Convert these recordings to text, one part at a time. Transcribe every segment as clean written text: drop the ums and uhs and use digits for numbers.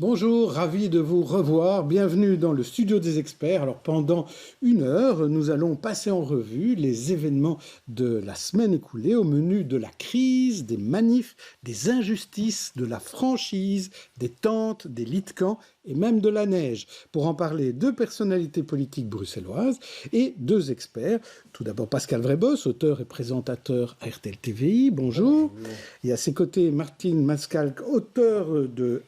Bonjour, ravi de vous revoir. Bienvenue dans le studio des experts. Alors pendant 1 heure, nous allons passer en revue les événements de la semaine écoulée au menu de la crise, des manifs, des injustices, de la franchise, des tentes, des lits de camp et même de la neige. Pour en parler, 2 personnalités politiques bruxelloises et 2 experts. Tout d'abord Pascal Vrebos, auteur et présentateur à RTL TVI. Bonjour. Et à ses côtés Martine Mascalque, auteur de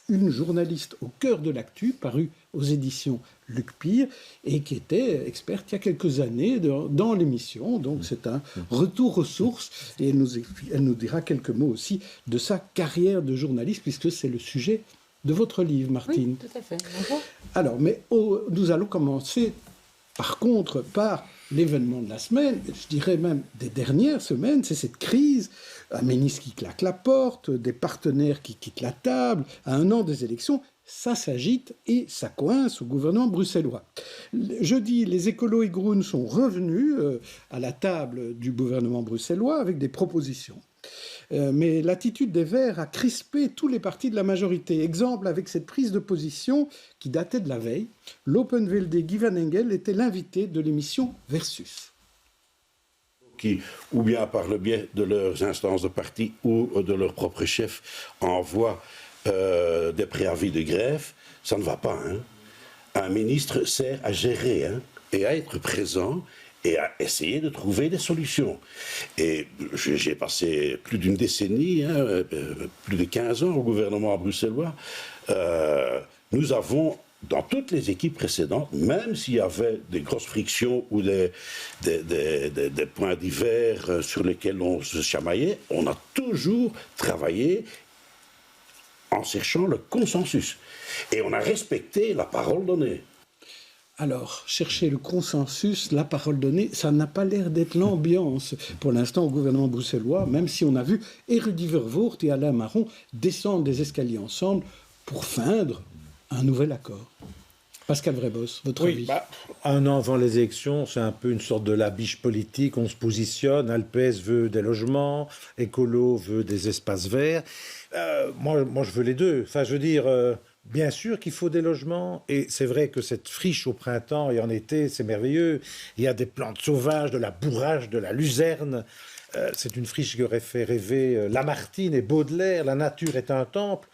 Une journaliste au cœur de l'actu, paru aux éditions Luc Pire, et qui était experte il y a quelques années dans l'émission. Donc c'est un retour aux sources, et elle nous dira quelques mots aussi de sa carrière de journaliste, puisque c'est le sujet de votre livre, Martine. Oui, tout à fait. Bonjour. Alors, nous allons commencer par contre par l'événement de la semaine, je dirais même des dernières semaines, c'est cette crise, un ministre qui claque la porte, des partenaires qui quittent la table, à 1 an des élections, ça s'agite et ça coince au gouvernement bruxellois. Jeudi, les écolos et Groen sont revenus à la table du gouvernement bruxellois avec des propositions. Mais l'attitude des Verts a crispé tous les partis de la majorité. Exemple avec cette prise de position qui datait de la veille. L'Open VLD Guy Van Engel était l'invité de l'émission Versus. Qui, ou bien par le biais de leurs instances de parti ou de leur propre chef, envoient des préavis de grève, ça ne va pas. Hein. Un ministre sert à gérer et à être présent et à essayer de trouver des solutions. Et j'ai passé plus d'une décennie, plus de 15 ans au gouvernement bruxellois. Nous avons, dans toutes les équipes précédentes, même s'il y avait des grosses frictions ou des points divers sur lesquels on se chamaillait, on a toujours travaillé en cherchant le consensus. Et on a respecté la parole donnée. Alors, chercher le consensus, la parole donnée, ça n'a pas l'air d'être l'ambiance pour l'instant au gouvernement bruxellois, même si on a vu Rudy Vervoort et Alain Marron descendre des escaliers ensemble pour feindre un nouvel accord. Pascal Vrebos, votre avis? 1 an avant les élections, c'est un peu une sorte de labiche politique. On se positionne. Alpes veut des logements, Écolo veut des espaces verts. Moi, je veux les deux. Enfin, je veux dire, bien sûr qu'il faut des logements. Et c'est vrai que cette friche au printemps et en été, c'est merveilleux. Il y a des plantes sauvages, de la bourrage, de la luzerne. C'est une friche qui aurait fait rêver Lamartine et Baudelaire. La nature est un temple.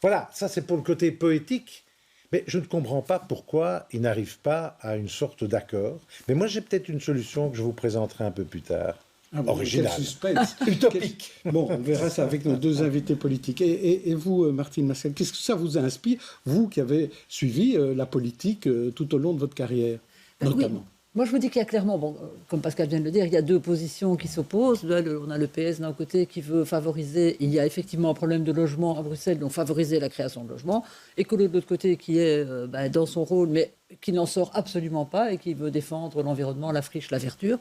Voilà, ça c'est pour le côté poétique. Mais je ne comprends pas pourquoi ils n'arrivent pas à une sorte d'accord. Mais moi, j'ai peut-être une solution que je vous présenterai un peu plus tard. Originale. Quel suspense. Utopique. Bon, on verra ça avec nos 2 invités politiques. Et vous, Martine Mascal, qu'est-ce que ça vous inspire, vous qui avez suivi la politique tout au long de votre carrière, notamment? Oui. Moi, je vous dis qu'il y a clairement, comme Pascal vient de le dire, il y a 2 positions qui s'opposent. Là, on a le PS d'un côté qui veut favoriser, il y a effectivement un problème de logement à Bruxelles, donc favoriser la création de logements. Écolo de l'autre côté qui est dans son rôle, mais qui n'en sort absolument pas et qui veut défendre l'environnement, la friche, la verdure.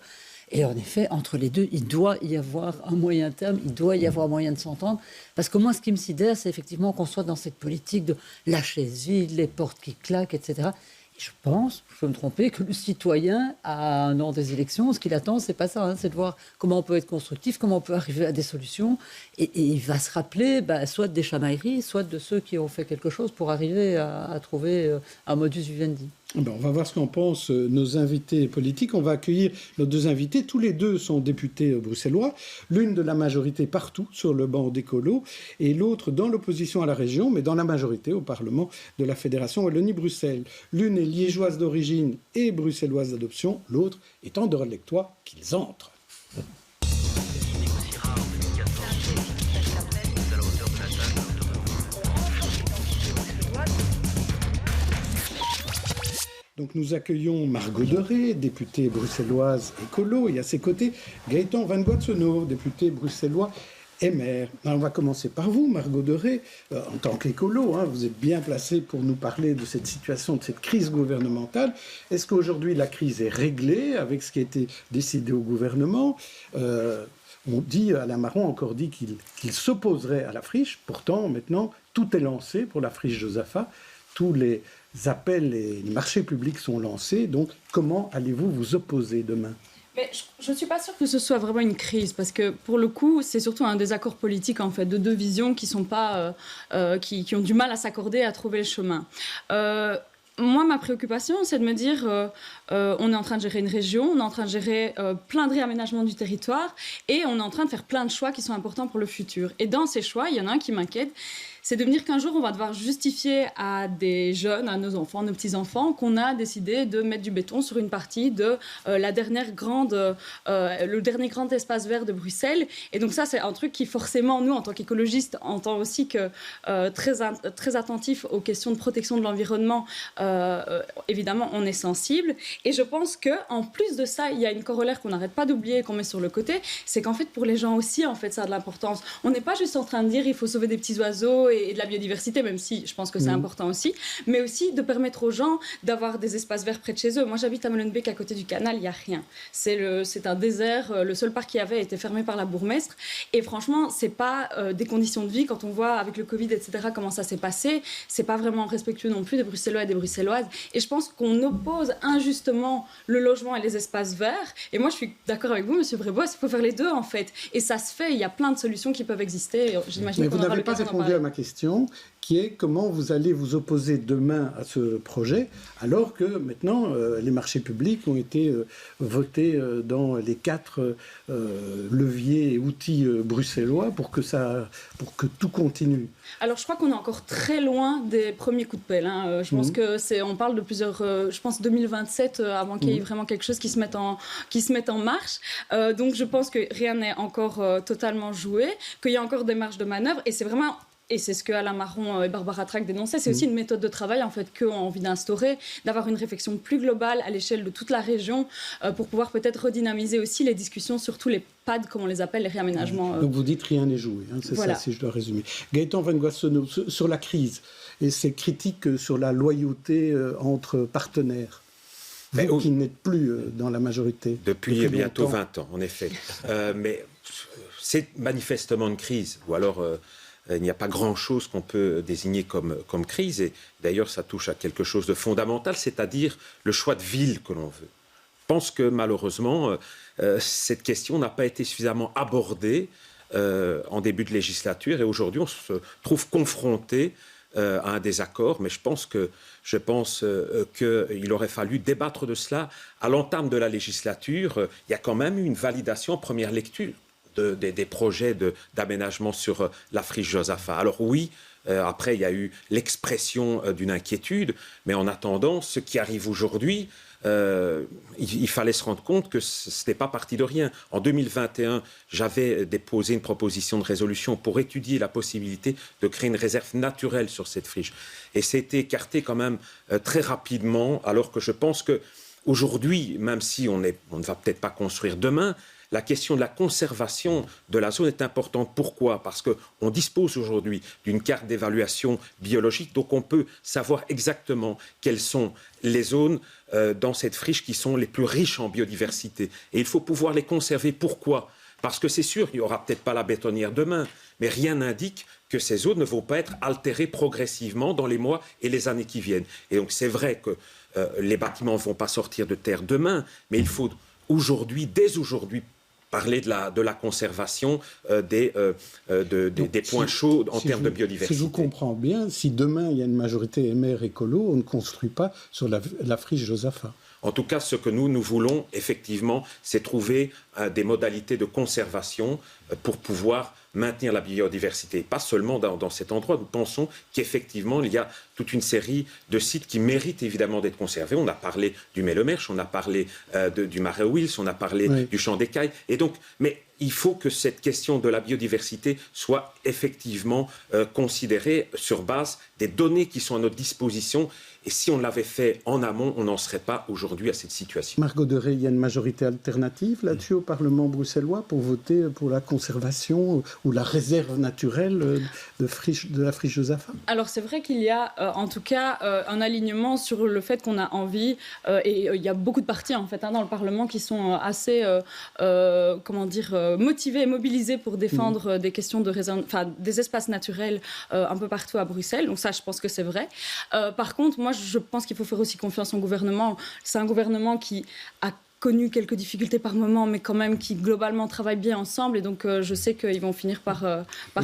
Et en effet, entre les deux, il doit y avoir un moyen terme, il doit y avoir moyen de s'entendre. Parce que moi, ce qui me sidère, c'est effectivement qu'on soit dans cette politique de la chaise vide, les portes qui claquent, etc. Je pense, je peux me tromper, que le citoyen, à 1 an des élections, ce qu'il attend, c'est pas ça, c'est de voir comment on peut être constructif, comment on peut arriver à des solutions. Et il va se rappeler soit des chamailleries, soit de ceux qui ont fait quelque chose pour arriver à trouver un modus vivendi. On va voir ce qu'en pensent nos invités politiques. On va accueillir nos 2 invités. Tous les 2 sont députés bruxellois. L'une de la majorité partout sur le banc d'Écolo et l'autre dans l'opposition à la région, mais dans la majorité au Parlement de la Fédération Wallonie-Bruxelles. L'une est liégeoise d'origine et bruxelloise d'adoption. L'autre est anderlechtois qu'ils entrent. Donc nous accueillons Margot Deré, députée bruxelloise écolo, et à ses côtés Gaëtan Van Goetsenau, député bruxellois MR. Alors, on va commencer par vous, Margot Deré. En tant qu'écolo, vous êtes bien placée pour nous parler de cette situation, de cette crise gouvernementale. Est-ce qu'aujourd'hui la crise est réglée avec ce qui a été décidé au gouvernement? On dit, Alain Marron a encore dit qu'il s'opposerait à la friche. Pourtant, maintenant, tout est lancé pour la friche Josaphat. Tous les appels et les marchés publics sont lancés. Donc, comment allez-vous vous opposer demain? Mais je ne suis pas sûre que ce soit vraiment une crise, parce que pour le coup, c'est surtout un désaccord politique en fait, de deux visions qui ont du mal à s'accorder, à trouver le chemin. Moi, ma préoccupation, c'est de me dire, on est en train de gérer une région, on est en train de gérer plein de réaménagements du territoire, et on est en train de faire plein de choix qui sont importants pour le futur. Et dans ces choix, il y en a un qui m'inquiète, c'est de venir qu'un jour, on va devoir justifier à des jeunes, à nos enfants, nos petits-enfants, qu'on a décidé de mettre du béton sur une partie de le dernier grand espace vert de Bruxelles. Et donc ça, c'est un truc qui, forcément, nous, en tant qu'écologistes, en tant aussi que très attentifs aux questions de protection de l'environnement, évidemment, on est sensible. Et je pense qu'en plus de ça, il y a une corollaire qu'on n'arrête pas d'oublier, qu'on met sur le côté, c'est qu'en fait, pour les gens aussi, en fait, ça a de l'importance. On n'est pas juste en train de dire il faut sauver des petits oiseaux et de la biodiversité, même si je pense que c'est important aussi, mais aussi de permettre aux gens d'avoir des espaces verts près de chez eux. Moi, j'habite à Molenbeek, à côté du canal, il n'y a rien. C'est un désert. Le seul parc qu'il y avait a été fermé par la bourgmestre. Et franchement, c'est pas des conditions de vie. Quand on voit avec le Covid, etc., comment ça s'est passé, c'est pas vraiment respectueux non plus des Bruxellois et des Bruxelloises. Et je pense qu'on oppose injustement le logement et les espaces verts. Et moi, je suis d'accord avec vous, Monsieur Brébois, il faut faire les deux, en fait. Et ça se fait. Il y a plein de solutions qui peuvent exister. Mais vous n'avez pas répondu à ma question, qui est comment vous allez vous opposer demain à ce projet, alors que maintenant les marchés publics ont été votés dans les 4 leviers et outils bruxellois pour que tout continue. Alors je crois qu'on est encore très loin des premiers coups de pelle. Hein. Je pense que on parle de plusieurs, je pense 2027 avant qu'il y ait vraiment quelque chose qui se mette en marche. Donc je pense que rien n'est encore totalement joué, qu'il y a encore des marges de manœuvre et c'est vraiment. Et c'est ce que Alain Marron et Barbara Track dénonçaient. C'est aussi une méthode de travail en fait qu'on a envie d'instaurer, d'avoir une réflexion plus globale à l'échelle de toute la région pour pouvoir peut-être redynamiser aussi les discussions sur tous les PAD, comme on les appelle, les réaménagements. Donc vous dites rien n'est joué, hein, c'est voilà. Ça si je dois résumer. Gaëtan Van Goissonneau, sur la crise et ces critiques sur la loyauté entre partenaires. Vous qui n'êtes plus dans la majorité. Depuis bientôt 20 ans, en effet. Mais c'est manifestement une crise, ou alors... il n'y a pas grand-chose qu'on peut désigner comme crise. Et d'ailleurs, ça touche à quelque chose de fondamental, c'est-à-dire le choix de ville que l'on veut. Je pense que malheureusement, cette question n'a pas été suffisamment abordée en début de législature. Et aujourd'hui, on se trouve confronté à un désaccord. Mais je pense qu'il aurait fallu débattre de cela à l'entame de la législature. Il y a quand même eu une validation en première lecture. Des projets d'aménagement sur la friche Josaphat. Alors oui, après il y a eu l'expression d'une inquiétude, mais en attendant, ce qui arrive aujourd'hui, il fallait se rendre compte que ce n'était pas parti de rien. En 2021, j'avais déposé une proposition de résolution pour étudier la possibilité de créer une réserve naturelle sur cette friche. Et c'était écarté quand même très rapidement, alors que je pense qu'aujourd'hui, même si on ne va peut-être pas construire demain, la question de la conservation de la zone est importante. Pourquoi ? Parce qu'on dispose aujourd'hui d'une carte d'évaluation biologique, donc on peut savoir exactement quelles sont les zones dans cette friche qui sont les plus riches en biodiversité. Et il faut pouvoir les conserver. Pourquoi ? Parce que c'est sûr, il n'y aura peut-être pas la bétonnière demain, mais rien n'indique que ces zones ne vont pas être altérées progressivement dans les mois et les années qui viennent. Et donc c'est vrai que les bâtiments ne vont pas sortir de terre demain, mais il faut aujourd'hui, dès aujourd'hui, parler de la conservation des points chauds en termes de biodiversité. Si je vous comprends bien, si demain il y a une majorité MR écolo, on ne construit pas sur la friche Josaphat. En tout cas, ce que nous voulons, effectivement, c'est trouver des modalités de conservation pour pouvoir maintenir la biodiversité. Pas seulement dans cet endroit, nous pensons qu'effectivement, il y a toute une série de sites qui méritent évidemment d'être conservés. On a parlé du Mélemerche, on a parlé du Marais Wils, on a parlé du Champ d'Écailles. Et donc, mais il faut que cette question de la biodiversité soit effectivement considérée sur base des données qui sont à notre disposition. Et si on l'avait fait en amont, on n'en serait pas aujourd'hui à cette situation. Margot Derey, il y a une majorité alternative là-dessus au Parlement bruxellois pour voter pour la conservation ou la réserve naturelle de la friche Josaphat ? Alors c'est vrai qu'il y a en tout cas un alignement sur le fait qu'on a envie, et il y a beaucoup de partis en fait dans le Parlement qui sont assez motivés et mobilisés pour défendre des questions des espaces naturels un peu partout à Bruxelles. Donc ça, je pense que c'est vrai. Par contre, moi, je pense qu'il faut faire aussi confiance au gouvernement. C'est un gouvernement qui a connu quelques difficultés par moment, mais quand même qui globalement travaillent bien ensemble. Et donc, je sais qu'ils vont finir par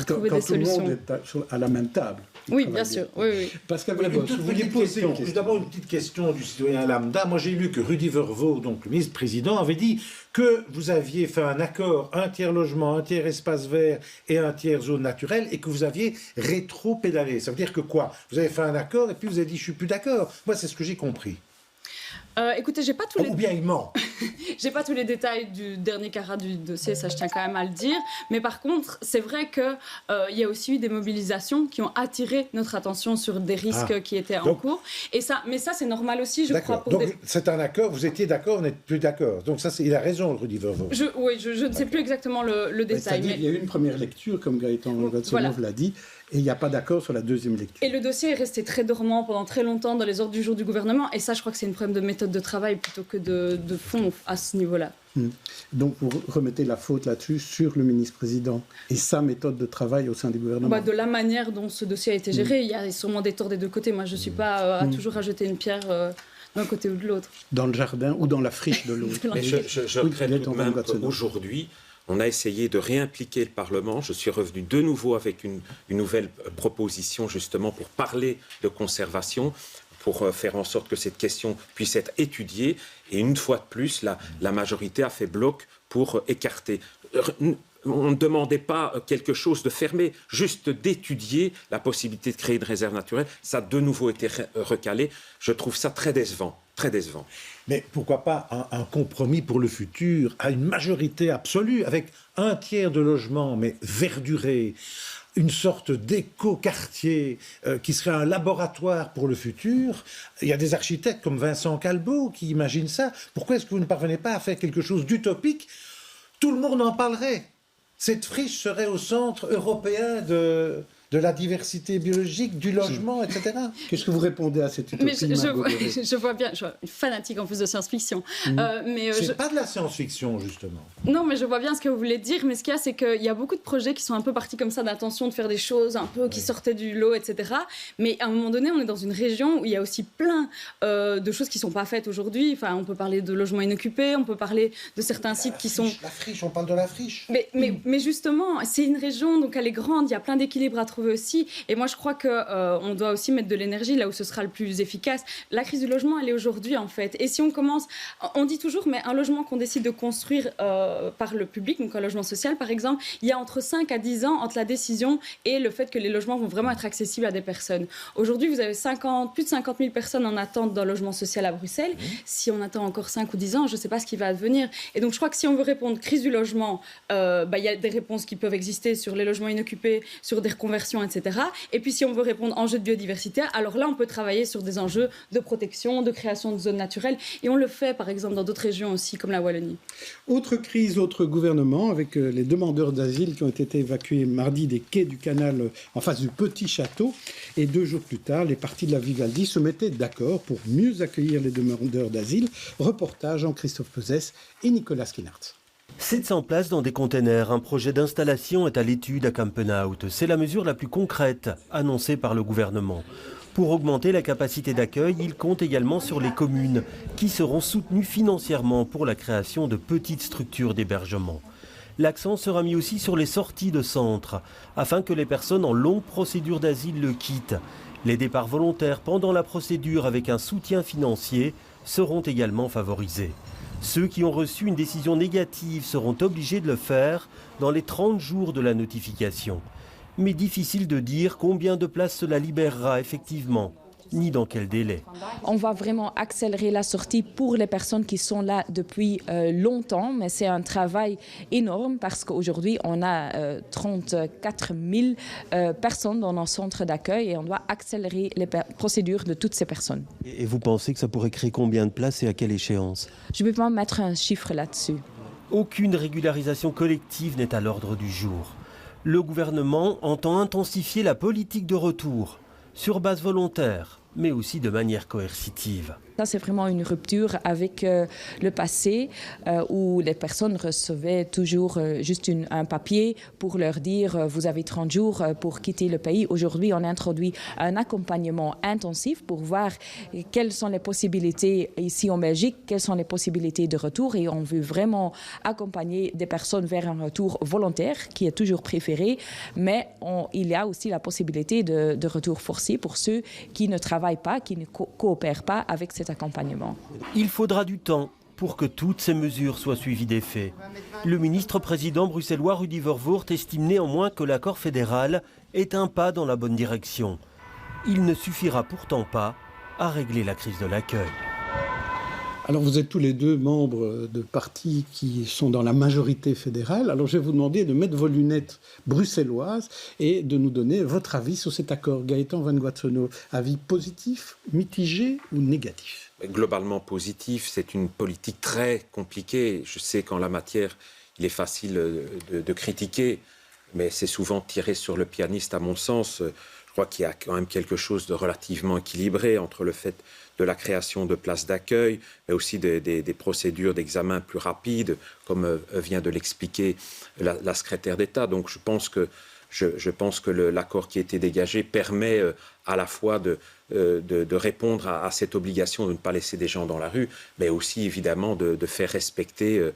trouver des solutions. Quand tout le monde est à la même table. Oui, bien sûr. Oui. Pascal Voilà, Grébos, vous vouliez poser une question. D'abord, une petite question du citoyen lambda. Moi, j'ai lu que Rudy Vervaux, donc le ministre-président, avait dit que vous aviez fait un accord, un tiers logement, un tiers espace vert et un tiers zone naturelle, et que vous aviez rétro-pédalé. Ça veut dire que quoi? Vous avez fait un accord et puis vous avez dit « je suis plus d'accord ». Moi, c'est ce que j'ai compris. Écoutez, j'ai pas tous les... Ou bien il ment. J'ai pas tous les détails du dernier carat du dossier, ça je tiens quand même à le dire. Mais par contre, c'est vrai qu'il y a aussi eu des mobilisations qui ont attiré notre attention sur des risques qui étaient en cours. Mais ça, c'est normal aussi, je crois. Donc c'est un accord, vous étiez d'accord, vous n'êtes plus d'accord. Donc ça, il a raison, Rudy Vervaux. Oui, je ne sais plus exactement le détail. C'est-à-dire qu'il y a eu une première lecture, comme Gaëtan Gatsomov l'a dit, et il n'y a pas d'accord sur la deuxième lecture. Et le dossier est resté très dormant pendant très longtemps dans les ordres du jour du gouvernement. Et ça, je crois que c'est un problème de méthode de travail plutôt que de fond à ce niveau-là. Donc vous remettez la faute là-dessus sur le ministre-président et sa méthode de travail au sein du gouvernement. De la manière dont ce dossier a été géré, il y a sûrement des torts des deux côtés. Moi, je ne suis pas à toujours rajouter une pierre d'un côté ou de l'autre. Dans le jardin ou dans la friche de l'autre. Mais je regrette tout de même qu'aujourd'hui, on a essayé de réimpliquer le Parlement. Je suis revenu de nouveau avec une nouvelle proposition justement pour parler de conservation, pour faire en sorte que cette question puisse être étudiée. Et une fois de plus, la majorité a fait bloc pour écarter. On ne demandait pas quelque chose de fermé, juste d'étudier la possibilité de créer une réserve naturelle. Ça a de nouveau été recalé. Je trouve ça très décevant. Très décevant. Mais pourquoi pas un compromis pour le futur à une majorité absolue, avec un tiers de logements, mais verdurés, une sorte d'éco-quartier qui serait un laboratoire pour le futur. Il y a des architectes comme Vincent Calbeau qui imaginent ça. Pourquoi est-ce que vous ne parvenez pas à faire quelque chose d'utopique? Tout le monde en parlerait. Cette friche serait au centre européen de la diversité biologique, du logement, etc. Qu'est-ce que vous répondez à cette utopie? Mais je vois bien, je suis une fanatique en plus de science-fiction. C'est pas de la science-fiction, justement. Non, mais je vois bien ce que vous voulez dire. Mais ce qu'il y a, c'est qu'il y a beaucoup de projets qui sont un peu partis comme ça, d'intention de faire des choses un peu qui sortaient du lot, etc. Mais à un moment donné, on est dans une région où il y a aussi plein de choses qui ne sont pas faites aujourd'hui. Enfin, on peut parler de logements inoccupés, on peut parler de certains sites qui sont... La friche, on parle de la friche. Mais justement, c'est une région, donc elle est grande, il y a plein d'équilibres à trouver aussi. Et moi, je crois qu'on doit aussi mettre de l'énergie là où ce sera le plus efficace. La crise du logement, elle est aujourd'hui, en fait. Et si on commence... On dit toujours, mais un logement qu'on décide de construire par le public, donc un logement social, par exemple, il y a entre 5 à 10 ans entre la décision et le fait que les logements vont vraiment être accessibles à des personnes. Aujourd'hui, vous avez plus de 50 000 personnes en attente d'un logement social à Bruxelles. Si on attend encore 5 ou 10 ans, je ne sais pas ce qui va advenir. Et donc, je crois que si on veut répondre crise du logement, il y a des réponses qui peuvent exister sur les logements inoccupés, sur des reconversions, etc. Et puis, si on veut répondre enjeux de biodiversité, alors là, on peut travailler sur des enjeux de protection, de création de zones naturelles. Et on le fait, par exemple, dans d'autres régions aussi, comme la Wallonie. Autre crise, autre gouvernement, avec les demandeurs d'asile qui ont été évacués mardi des quais du canal en face du Petit Château. Et 2 jours plus tard, les partis de la Vivaldi se mettaient d'accord pour mieux accueillir les demandeurs d'asile. Reportage en Christophe Pesès et Nicolas Skinart. 700 places dans des containers, un projet d'installation est à l'étude à Campenhout. C'est la mesure la plus concrète annoncée par le gouvernement. Pour augmenter la capacité d'accueil, il compte également sur les communes qui seront soutenues financièrement pour la création de petites structures d'hébergement. L'accent sera mis aussi sur les sorties de centres, afin que les personnes en longue procédure d'asile le quittent. Les départs volontaires pendant la procédure avec un soutien financier seront également favorisés. Ceux qui ont reçu une décision négative seront obligés de le faire dans les 30 jours de la notification. Mais difficile de dire combien de places cela libérera effectivement, ni dans quel délai. On va vraiment accélérer la sortie pour les personnes qui sont là depuis longtemps, mais c'est un travail énorme parce qu'aujourd'hui, on a 34 000 personnes dans nos centres d'accueil et on doit accélérer les procédures de toutes ces personnes. Et vous pensez que ça pourrait créer combien de places et à quelle échéance? Je ne peux pas mettre un chiffre là-dessus. Aucune régularisation collective n'est à l'ordre du jour. Le gouvernement entend intensifier la politique de retour, sur base volontaire, mais aussi de manière coercitive. Ça, c'est vraiment une rupture avec le passé où les personnes recevaient toujours juste un papier pour leur dire vous avez 30 jours pour quitter le pays. Aujourd'hui, on introduit un accompagnement intensif pour voir quelles sont les possibilités ici en Belgique, quelles sont les possibilités de retour et on veut vraiment accompagner des personnes vers un retour volontaire qui est toujours préféré, mais il y a aussi la possibilité de retour forcé pour ceux qui ne travaillent pas, qui ne coopèrent pas avec cet accompagnement. Il faudra du temps pour que toutes ces mesures soient suivies d'effet. Le ministre-président bruxellois Rudy Vervoort estime néanmoins que l'accord fédéral est un pas dans la bonne direction. Il ne suffira pourtant pas à régler la crise de l'accueil. Alors vous êtes tous les deux membres de partis qui sont dans la majorité fédérale. Alors je vais vous demander de mettre vos lunettes bruxelloises et de nous donner votre avis sur cet accord. Gaëtan Van Guatsonneau, avis positif, mitigé ou négatif? Globalement positif, c'est une politique très compliquée. Je sais qu'en la matière, il est facile de critiquer, mais c'est souvent tiré sur le pianiste à mon sens. Je crois qu'il y a quand même quelque chose de relativement équilibré entre le fait de la création de places d'accueil, mais aussi des procédures d'examen plus rapides, comme vient de l'expliquer la secrétaire d'État. Donc je pense que l'accord qui a été dégagé permet à la fois de répondre à cette obligation de ne pas laisser des gens dans la rue, mais aussi évidemment de faire respecter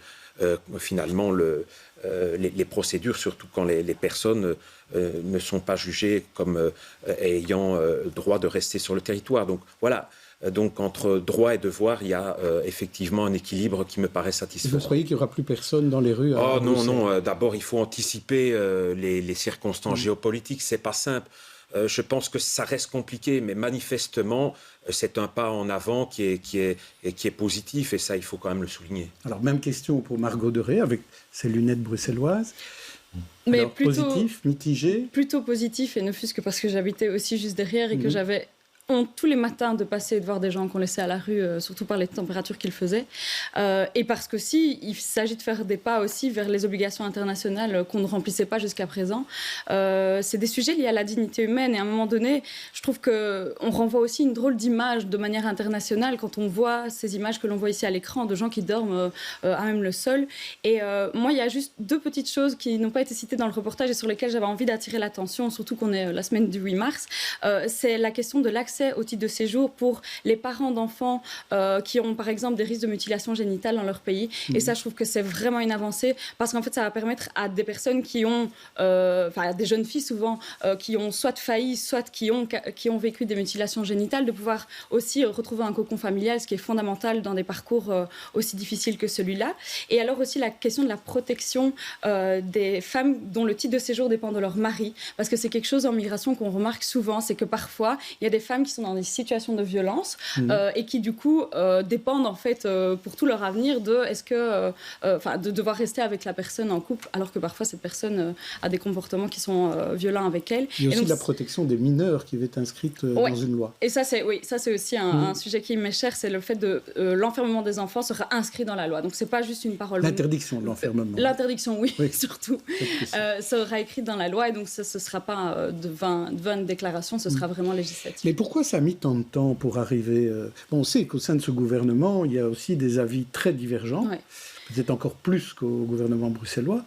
finalement les procédures, surtout quand les personnes ne sont pas jugées comme ayant droit de rester sur le territoire. Donc voilà. Donc entre droit et devoir, il y a effectivement un équilibre qui me paraît satisfaisant. Vous croyez qu'il n'y aura plus personne dans les rues? Non. D'abord, il faut anticiper les circonstances géopolitiques. C'est pas simple. Je pense que ça reste compliqué, mais manifestement, c'est un pas en avant qui est positif, et ça, il faut quand même le souligner. Alors, même question pour Margot Deré, avec ses lunettes bruxelloises. Mais alors, plutôt positif, mitigé? Plutôt positif, et ne fût-ce que parce que j'habitais aussi juste derrière et que j'avais honte tous les matins de passer et de voir des gens qu'on laissait à la rue, surtout par les températures qu'il faisait. Et parce que il s'agit de faire des pas aussi vers les obligations internationales qu'on ne remplissait pas jusqu'à présent. C'est des sujets liés à la dignité humaine. Et à un moment donné, je trouve qu'on renvoie aussi une drôle d'image de manière internationale quand on voit ces images que l'on voit ici à l'écran de gens qui dorment à même le sol. Et moi, il y a juste deux petites choses qui n'ont pas été citées dans le reportage et sur lesquelles j'avais envie d'attirer l'attention, surtout qu'on est la semaine du 8 mars. C'est la question de l'accès au titre de séjour pour les parents d'enfants qui ont par exemple des risques de mutilation génitale dans leur pays. Et ça, je trouve que c'est vraiment une avancée parce qu'en fait, ça va permettre à des personnes qui ont, des jeunes filles souvent, qui ont soit failli, soit qui ont vécu des mutilations génitales, de pouvoir aussi retrouver un cocon familial, ce qui est fondamental dans des parcours aussi difficiles que celui-là. Et alors aussi la question de la protection des femmes dont le titre de séjour dépend de leur mari, parce que c'est quelque chose en migration qu'on remarque souvent, c'est que parfois, il y a des femmes qui sont dans des situations de violence et qui du coup dépendent en fait pour tout leur avenir de devoir rester avec la personne en couple, alors que parfois cette personne a des comportements qui sont violents avec elle. Il y a aussi la protection des mineurs qui est inscrite dans une loi. Et ça c'est aussi un sujet qui m'est cher, c'est le fait de l'enfermement des enfants sera inscrit dans la loi. Donc c'est pas juste une parole. L'interdiction de l'enfermement. L'interdiction, oui. Surtout. Ça sera écrit dans la loi et donc ce sera pas de vain déclaration, ce sera vraiment législatif. Mais pourquoi ça a mis tant de temps pour arriver on sait qu'au sein de ce gouvernement, il y a aussi des avis très divergents, peut-être encore plus qu'au gouvernement bruxellois.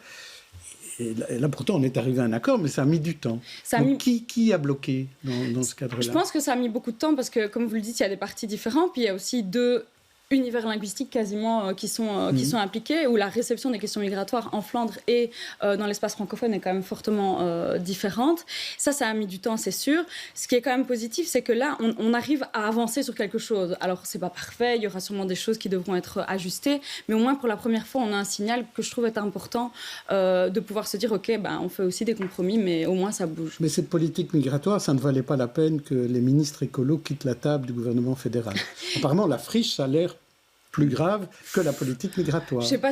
Et là, pourtant, on est arrivé à un accord, mais ça a mis du temps. Donc, qui a bloqué dans ce cadre-là? Je pense que ça a mis beaucoup de temps parce que, comme vous le dites, il y a des partis différents, puis il y a aussi deux univers linguistiques quasiment qui sont impliqués, où la réception des questions migratoires en Flandre et dans l'espace francophone est quand même fortement différente. Ça a mis du temps, c'est sûr. Ce qui est quand même positif, c'est que là, on arrive à avancer sur quelque chose. Alors, c'est pas parfait, il y aura sûrement des choses qui devront être ajustées, mais au moins, pour la première fois, on a un signal que je trouve être important de pouvoir se dire, OK, on fait aussi des compromis, mais au moins, ça bouge. Mais cette politique migratoire, ça ne valait pas la peine que les ministres écolos quittent la table du gouvernement fédéral. Apparemment, la friche, ça a l'air plus grave que la politique migratoire. Je ne sais pas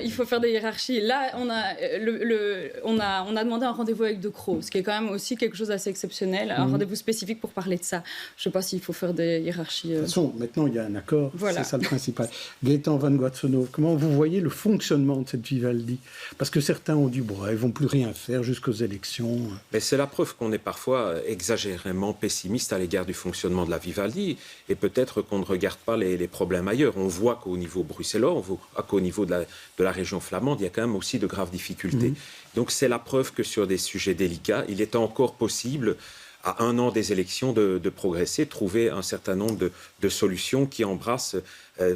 il faut faire des hiérarchies. Là, on a demandé un rendez-vous avec De Croo, ce qui est quand même aussi quelque chose d'assez exceptionnel, un rendez-vous spécifique pour parler de ça. Je ne sais pas s'il faut faire des hiérarchies. De toute façon, maintenant, il y a un accord, voilà. C'est ça le principal. Gaëtan Van Guatsonov, comment vous voyez le fonctionnement de cette Vivaldi? Parce que certains ont dit, bon, ils ne vont plus rien faire jusqu'aux élections. Mais c'est la preuve qu'on est parfois exagérément pessimiste à l'égard du fonctionnement de la Vivaldi, et peut-être qu'on ne regarde pas les problèmes ailleurs. On voit qu'au niveau bruxellois, on voit qu'au niveau de la région flamande, il y a quand même aussi de graves difficultés. Donc c'est la preuve que sur des sujets délicats, il est encore possible, à 1 an des élections, de progresser, de trouver un certain nombre de solutions qui embrassent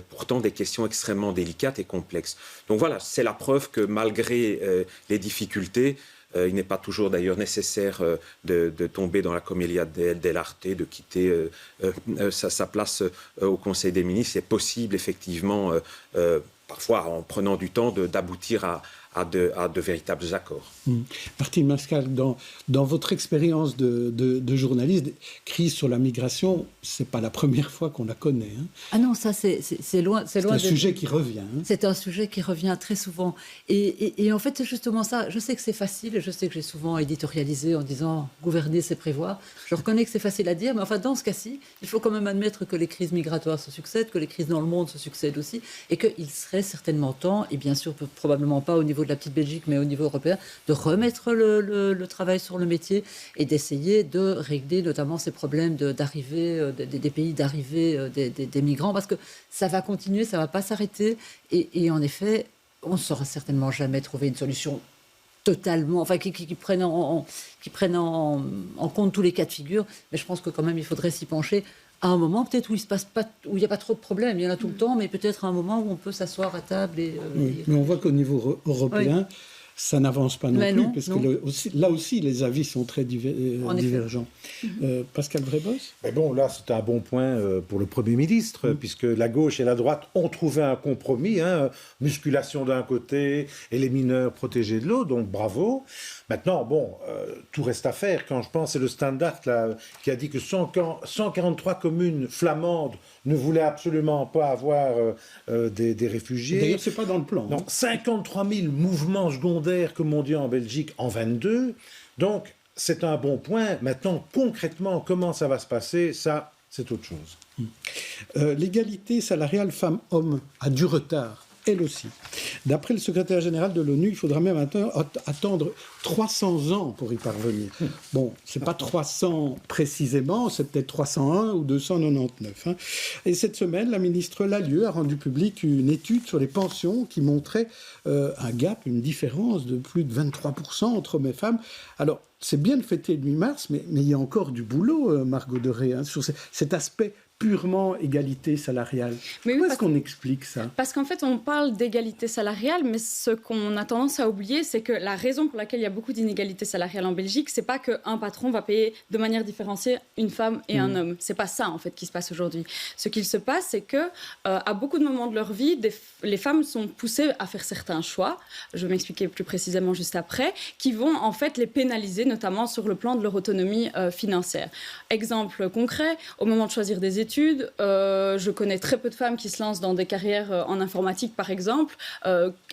pourtant des questions extrêmement délicates et complexes. Donc voilà, c'est la preuve que malgré les difficultés, il n'est pas toujours d'ailleurs nécessaire de tomber dans la comédia dell'arte, de quitter sa place au Conseil des ministres. C'est possible effectivement, parfois en prenant du temps, d'aboutir à de véritables accords. Martine Mascal, dans votre expérience de journaliste, crise sur la migration, c'est pas la première fois qu'on la connaît. Hein. Ah non, ça c'est loin. C'est un sujet qui revient. Hein. C'est un sujet qui revient très souvent. Et en fait, c'est justement ça. Je sais que c'est facile, je sais que j'ai souvent éditorialisé en disant gouverner, c'est prévoir. Je reconnais que c'est facile à dire, mais enfin, dans ce cas-ci, il faut quand même admettre que les crises migratoires se succèdent, que les crises dans le monde se succèdent aussi, et qu'il serait certainement temps, et bien sûr, probablement pas au niveau de la petite Belgique, mais au niveau européen, de remettre le travail sur le métier et d'essayer de régler notamment ces problèmes d'arrivée, des pays d'arrivée des migrants, parce que ça va continuer, ça ne va pas s'arrêter. Et en effet, on ne saura certainement jamais trouver une solution totalement, enfin qui prenne en compte tous les cas de figure, mais je pense que quand même il faudrait s'y pencher à un moment peut-être où il n'y a pas trop de problèmes, il y en a tout le temps, mais peut-être à un moment où on peut s'asseoir à table mais on voit qu'au niveau européen, ça n'avance pas non plus, parce que là aussi, les avis sont très divergents. Pascal Brébos ? Mais bon, là, c'est un bon point pour le Premier ministre, puisque la gauche et la droite ont trouvé un compromis, musculation d'un côté et les mineurs protégés de l'autre, donc bravo. Maintenant, bon, tout reste à faire. Quand je pense, c'est le Standard là, qui a dit que 143 communes flamandes ne voulaient absolument pas avoir des réfugiés. D'ailleurs, c'est pas dans le plan. Donc, 53 000 mouvements secondaires, comme on dit en Belgique, en 22. Donc, c'est un bon point. Maintenant, concrètement, comment ça va se passer, ça, c'est autre chose. L'égalité salariale femmes-hommes a du retard. Elle aussi. D'après le secrétaire général de l'ONU, il faudra même attendre 300 ans pour y parvenir. Bon, c'est pas 300 précisément, c'est peut-être 301 ou 299. Hein. Et cette semaine, la ministre Lallieu a rendu publique une étude sur les pensions qui montrait un gap, une différence de plus de 23% entre hommes et femmes. Alors, c'est bien de fêter le 8 mars, mais il y a encore du boulot, Margot Deré, hein, sur cet aspect purement égalité salariale. Comment est-ce qu'on explique ça ? Parce qu'en fait, on parle d'égalité salariale, mais ce qu'on a tendance à oublier, c'est que la raison pour laquelle il y a beaucoup d'inégalités salariales en Belgique, c'est pas qu'un patron va payer de manière différenciée une femme et un homme. C'est pas ça, en fait, qui se passe aujourd'hui. Ce qu'il se passe, c'est que à beaucoup de moments de leur vie, les femmes sont poussées à faire certains choix, je vais m'expliquer plus précisément juste après, qui vont en fait les pénaliser, notamment sur le plan de leur autonomie financière. Exemple concret, au moment de choisir des études, je connais très peu de femmes qui se lancent dans des carrières en informatique, par exemple,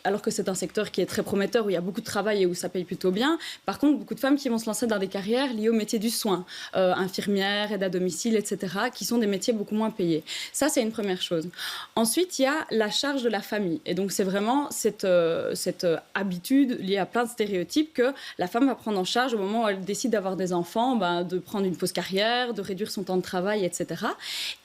alors que c'est un secteur qui est très prometteur, où il y a beaucoup de travail et où ça paye plutôt bien. Par contre, beaucoup de femmes qui vont se lancer dans des carrières liées au métier du soin, infirmières, aide à domicile, etc., qui sont des métiers beaucoup moins payés. Ça, c'est une première chose. Ensuite, il y a la charge de la famille. Et donc, c'est vraiment cette habitude liée à plein de stéréotypes que la femme va prendre en charge au moment où elle décide d'avoir des enfants, de prendre une pause carrière, de réduire son temps de travail, etc.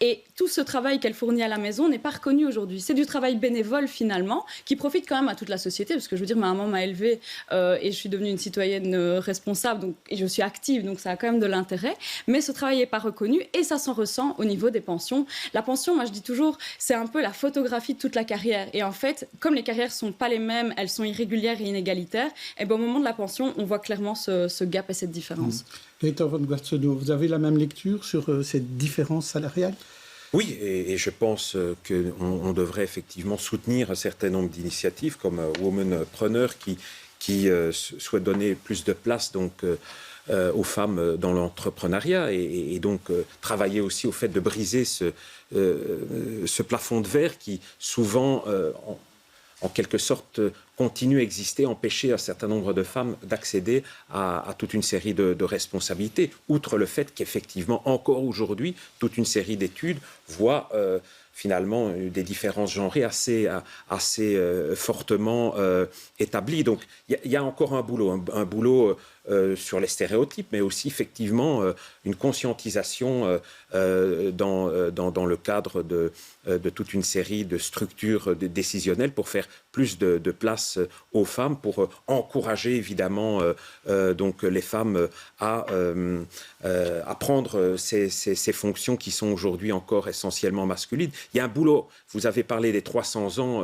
Et tout ce travail qu'elle fournit à la maison n'est pas reconnu aujourd'hui. C'est du travail bénévole, finalement, qui profite quand même à toute la société, parce que je veux dire, ma maman m'a élevée et je suis devenue une citoyenne responsable, et je suis active, donc ça a quand même de l'intérêt. Mais ce travail n'est pas reconnu et ça s'en ressent au niveau des pensions. La pension, moi je dis toujours, c'est un peu la photographie de toute la carrière. Et en fait, comme les carrières ne sont pas les mêmes, elles sont irrégulières et inégalitaires, et au moment de la pension, on voit clairement ce gap et cette différence. Gaëtan Van Guatsonov, vous avez la même lecture sur cette différence salariale ? Oui, et je pense qu'on devrait effectivement soutenir un certain nombre d'initiatives comme Womenpreneur qui souhaite donner plus de place donc, aux femmes dans l'entrepreneuriat et donc travailler aussi au fait de briser ce plafond de verre qui souvent, en quelque sorte, continue à exister, empêcher un certain nombre de femmes d'accéder à toute une série de responsabilités, outre le fait qu'effectivement, encore aujourd'hui, toute une série d'études voient finalement des différences genrées assez fortement établies. Donc il y a encore un boulot sur les stéréotypes, mais aussi effectivement une conscientisation dans le cadre de toute une série de structures décisionnelles pour faire plus de place aux femmes, pour encourager évidemment donc les femmes à prendre ces fonctions qui sont aujourd'hui encore essentiellement masculines. Il y a un boulot. Vous avez parlé des 300 ans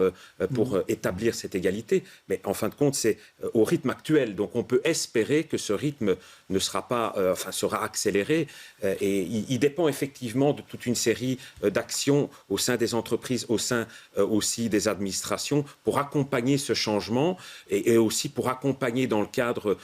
pour établir cette égalité, mais en fin de compte, c'est au rythme actuel. Donc on peut espérer que ce rythme ne sera pas, sera accéléré. Et il dépend effectivement de toute une série d'actions au sein des entreprises, au sein aussi des administrations, pour accompagner ce changement et aussi pour accompagner dans le cadre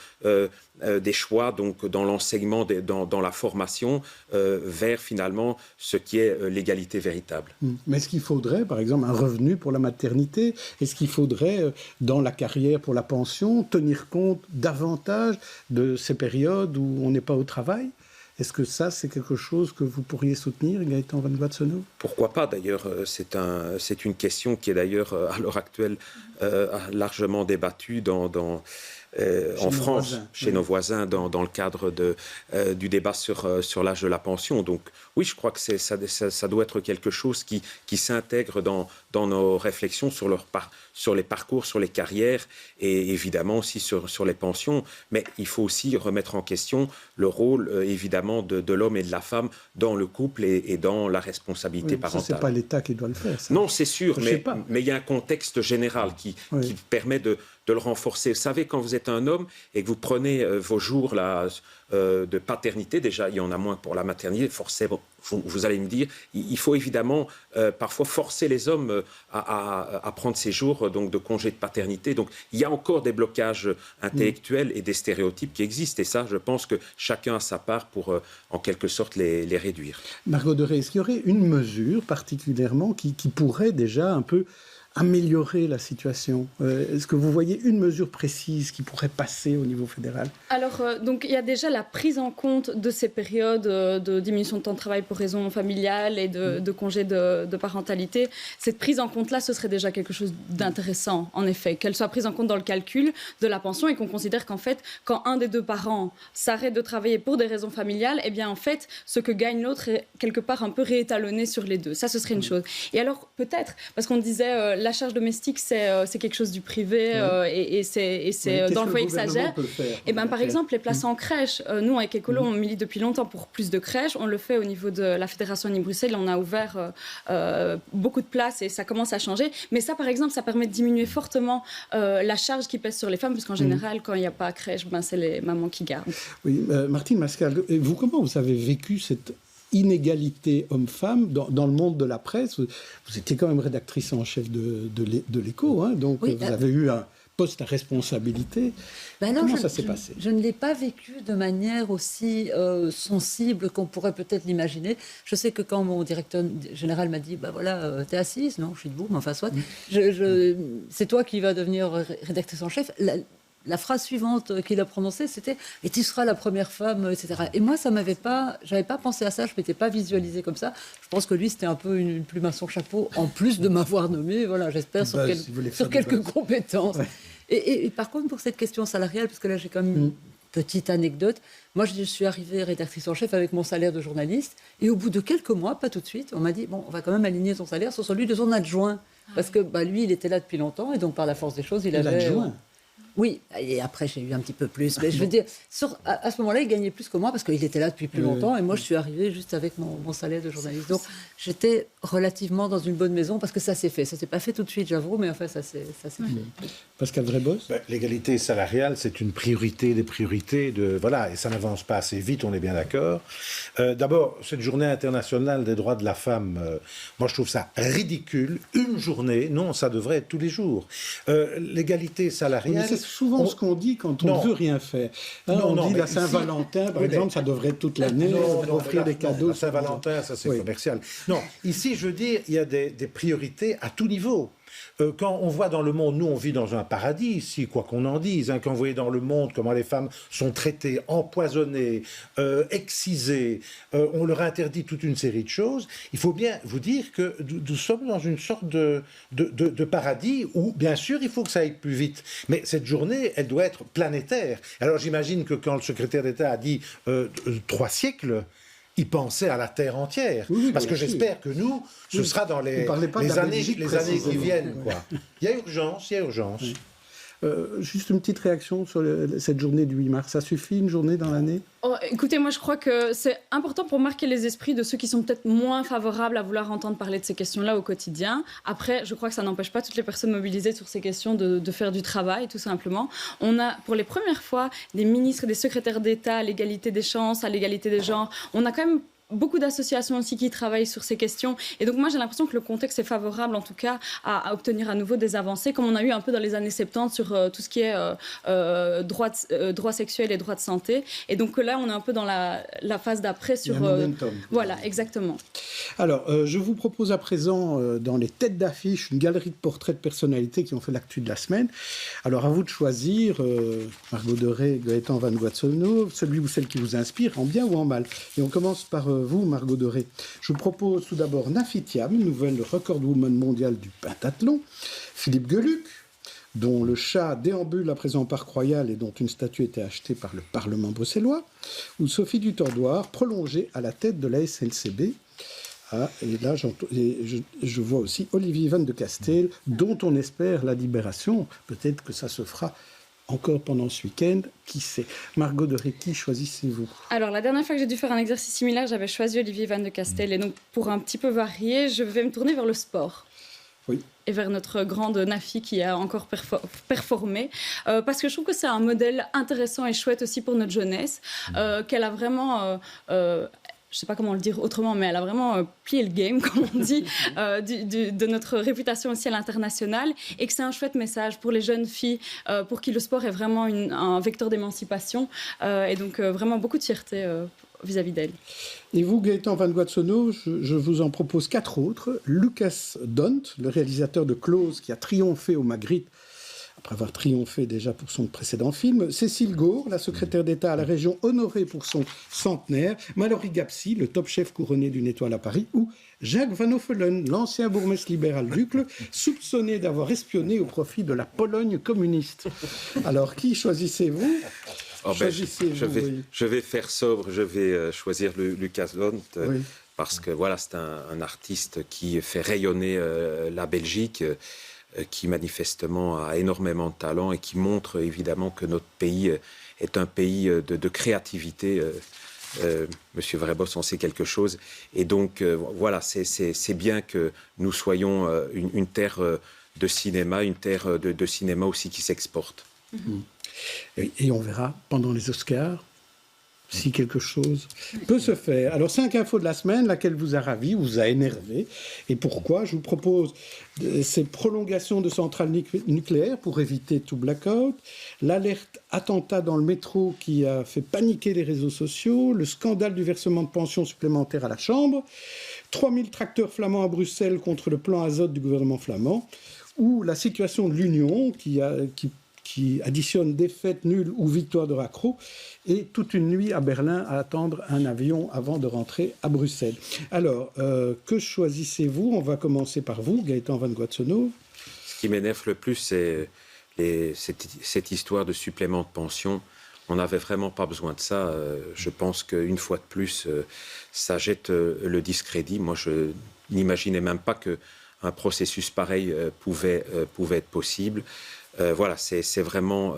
des choix, donc dans l'enseignement, dans la formation, vers finalement ce qui est l'égalité véritable. Mais est-ce qu'il faudrait, par exemple, un revenu pour la maternité? Est-ce qu'il faudrait, dans la carrière pour la pension, tenir compte davantage de ces périodes où on n'est pas au travail? Est-ce que ça, c'est quelque chose que vous pourriez soutenir, Gaëtan Van Boissonneau? Pourquoi pas? D'ailleurs, c'est une question qui est d'ailleurs à l'heure actuelle largement débattue en France, chez nos voisins, dans le cadre du débat sur l'âge de la pension. Donc oui, je crois que ça doit être quelque chose qui s'intègre dans nos réflexions sur les parcours, sur les carrières et évidemment aussi sur les pensions. Mais il faut aussi remettre en question le rôle évidemment de l'homme et de la femme dans le couple et dans la responsabilité parentale. Ça, c'est pas l'État qui doit le faire. Ça. Non, c'est sûr, mais il y a un contexte général qui permet de le renforcer. Vous savez, quand vous êtes un homme et que vous prenez vos jours de paternité, déjà il y en a moins pour la maternité, forcément, vous allez me dire, il faut évidemment parfois forcer les hommes à prendre ces jours donc, de congé de paternité. Donc il y a encore des blocages intellectuels et des stéréotypes qui existent. Et ça, je pense que chacun a sa part pour en quelque sorte les réduire. Margot Derey, est-ce qu'il y aurait une mesure particulièrement qui pourrait déjà un peu améliorer la situation? Est-ce que vous voyez une mesure précise qui pourrait passer au niveau fédéral? Alors, donc, il y a déjà la prise en compte de ces périodes de diminution de temps de travail pour raison familiale et de congé de parentalité. Cette prise en compte-là, ce serait déjà quelque chose d'intéressant, en effet, qu'elle soit prise en compte dans le calcul de la pension et qu'on considère qu'en fait, quand un des deux parents s'arrête de travailler pour des raisons familiales, eh bien, en fait, ce que gagne l'autre est quelque part un peu réétalonné sur les deux. Ça, ce serait une chose. Et alors, peut-être, parce qu'on disait... la charge domestique, c'est quelque chose du privé et c'est dans le foyer que ça gère. Et ben, par exemple, les places en crèche. Nous, avec Écolo, on milite depuis longtemps pour plus de crèches. On le fait au niveau de la Fédération Wallonie-Bruxelles. On a ouvert beaucoup de places et ça commence à changer. Mais ça, par exemple, ça permet de diminuer fortement la charge qui pèse sur les femmes, puisqu'en général, quand il n'y a pas de crèche, ben, c'est les mamans qui gardent. Oui, Martine Mascal, comment vous avez vécu cette inégalité homme-femme dans le monde de la presse? Vous étiez quand même rédactrice en chef de l'Écho, hein, donc oui, vous avez eu un poste à responsabilité. Ben non, comment ça s'est passé? Je ne l'ai pas vécu de manière aussi sensible qu'on pourrait peut-être l'imaginer. Je sais que quand mon directeur général m'a dit « voilà, t'es assise ?» Non, je suis debout, mais enfin soit. C'est toi qui vas devenir rédactrice en chef. La phrase suivante qu'il a prononcée, c'était « Et tu seras la première femme, etc. » Et moi, j'avais pas pensé à ça, je ne m'étais pas visualisée comme ça. Je pense que lui, c'était un peu une plume à son chapeau, en plus de m'avoir nommée, voilà, j'espère, sur quelques compétences. Ouais. Et par contre, pour cette question salariale, parce que là, j'ai quand même une petite anecdote. Moi, je suis arrivée rédactrice en chef avec mon salaire de journaliste. Et au bout de quelques mois, pas tout de suite, on m'a dit « Bon, on va quand même aligner son salaire sur celui de son adjoint. » Parce que lui, il était là depuis longtemps, et donc par la force des choses, il avait... L'adjoint. Oui, et après j'ai eu un petit peu plus. Mais je veux dire, à ce moment-là, il gagnait plus que moi parce qu'il était là depuis plus longtemps et moi je suis arrivée juste avec mon salaire de journaliste. Donc j'étais relativement dans une bonne maison parce que ça s'est fait. Ça ne s'est pas fait tout de suite, j'avoue, mais enfin ça s'est fait. Pascal Drebos? L'égalité salariale, c'est une priorité des priorités. Voilà, et ça n'avance pas assez vite, on est bien d'accord. D'abord, cette journée internationale des droits de la femme, moi je trouve ça ridicule. Une journée, non, ça devrait être tous les jours. L'égalité salariale... Mais ça se souvent ce qu'on dit quand on ne veut rien faire. Hein, on dit la Saint-Valentin, par exemple, ça devrait être toute l'année, offrir des cadeaux. La Saint-Valentin, ça c'est commercial. Non, ici, je veux dire, il y a des priorités à tout niveau. Quand on voit dans le monde, nous on vit dans un paradis ici, quoi qu'on en dise, hein, quand vous voyez dans le monde comment les femmes sont traitées, empoisonnées, excisées, on leur interdit toute une série de choses, il faut bien vous dire que nous sommes dans une sorte de paradis où, bien sûr, il faut que ça aille plus vite. Mais cette journée, elle doit être planétaire. Alors j'imagine que quand le secrétaire d'État a dit 3 siècles, il pensait à la Terre entière. Oui, parce que j'espère que nous, ce sera dans les années qui viennent. Quoi. Il y a urgence. Oui. Juste une petite réaction sur cette journée du 8 mars. Ça suffit, une journée dans l'année ? Écoutez, moi je crois que c'est important pour marquer les esprits de ceux qui sont peut-être moins favorables à vouloir entendre parler de ces questions-là au quotidien. Après, je crois que ça n'empêche pas toutes les personnes mobilisées sur ces questions de faire du travail, tout simplement. On a, pour les premières fois, des ministres et des secrétaires d'État à l'égalité des chances, à l'égalité des genres. On a quand même beaucoup d'associations aussi qui travaillent sur ces questions. Et donc moi, j'ai l'impression que le contexte est favorable, en tout cas, à obtenir à nouveau des avancées, comme on a eu un peu dans les années 70 sur tout ce qui est droits sexuels et droits de santé. Et donc là, on est un peu dans la phase d'après sur... voilà, exactement. Alors, je vous propose à présent, dans les têtes d'affiche, une galerie de portraits de personnalités qui ont fait l'actu de la semaine. Alors, à vous de choisir, Margot Doré, Gaëtan Van Guatsonov, celui ou celle qui vous inspire, en bien ou en mal. Et on commence par vous, Margot Doré. Je vous propose tout d'abord Nafi Thiam, nouvelle recordwoman mondiale du pentathlon, Philippe Geluck, dont le chat déambule à présent au Parc Royal et dont une statue a été achetée par le Parlement bruxellois, ou Sophie Dutordoir, prolongée à la tête de la SNCB. Ah, et là, je vois aussi Olivier Van de Castel, dont on espère la libération. Peut-être que ça se fera encore pendant ce week-end, qui sait. Margot Doré, qui choisissez-vous ? Alors, la dernière fois que j'ai dû faire un exercice similaire, j'avais choisi Olivier Van de Castel. Et donc, pour un petit peu varier, je vais me tourner vers le sport. Oui. Et vers notre grande Nafi qui a encore performé. Parce que je trouve que c'est un modèle intéressant et chouette aussi pour notre jeunesse, qu'elle a vraiment... je ne sais pas comment le dire autrement, mais elle a vraiment plié le game, comme on dit, de notre réputation aussi à l'international, et que c'est un chouette message pour les jeunes filles, pour qui le sport est vraiment un vecteur d'émancipation, et donc vraiment beaucoup de fierté vis-à-vis d'elle. Et vous, Gaëtan Van Guatsonov, je vous en propose 4 autres. Lucas Dont, le réalisateur de Close, qui a triomphé au Magritte, après avoir triomphé déjà pour son précédent film. Cécile Gaure, la secrétaire d'État à la région, honorée pour son centenaire. Mallory Gapsi, le top chef couronné d'une étoile à Paris. Ou Jacques Van Offelen, l'ancien bourgmestre libéral d'Uccle, soupçonné d'avoir espionné au profit de la Pologne communiste. Alors, qui choisissez-vous ? Je vais faire sobre, je vais choisir Lucas Dont. Oui. Parce que voilà, c'est un artiste qui fait rayonner la Belgique, qui manifestement a énormément de talent et qui montre évidemment que notre pays est un pays de créativité. Monsieur Vrebos en sait quelque chose. Et donc, voilà, c'est bien que nous soyons une terre de cinéma, une terre de cinéma aussi qui s'exporte. Mmh. Et on verra pendant les Oscars si quelque chose peut se faire. Alors, 5 infos de la semaine, laquelle vous a ravi, vous a énervé. Et pourquoi ? Je vous propose ces prolongations de centrales nucléaires pour éviter tout blackout, l'alerte attentat dans le métro qui a fait paniquer les réseaux sociaux, le scandale du versement de pensions supplémentaires à la Chambre, 3000 tracteurs flamands à Bruxelles contre le plan azote du gouvernement flamand, ou la situation de l'Union qui additionne défaite nulle ou victoire de raccro, et toute une nuit à Berlin à attendre un avion avant de rentrer à Bruxelles. Alors, que choisissez-vous ? On va commencer par vous, Gaëtan Van Guatsonov. Ce qui m'énerve le plus, c'est cette histoire de supplément de pension. On n'avait vraiment pas besoin de ça. Je pense qu'une fois de plus, ça jette le discrédit. Moi, je n'imaginais même pas qu'un processus pareil pouvait être possible. Voilà, c'est vraiment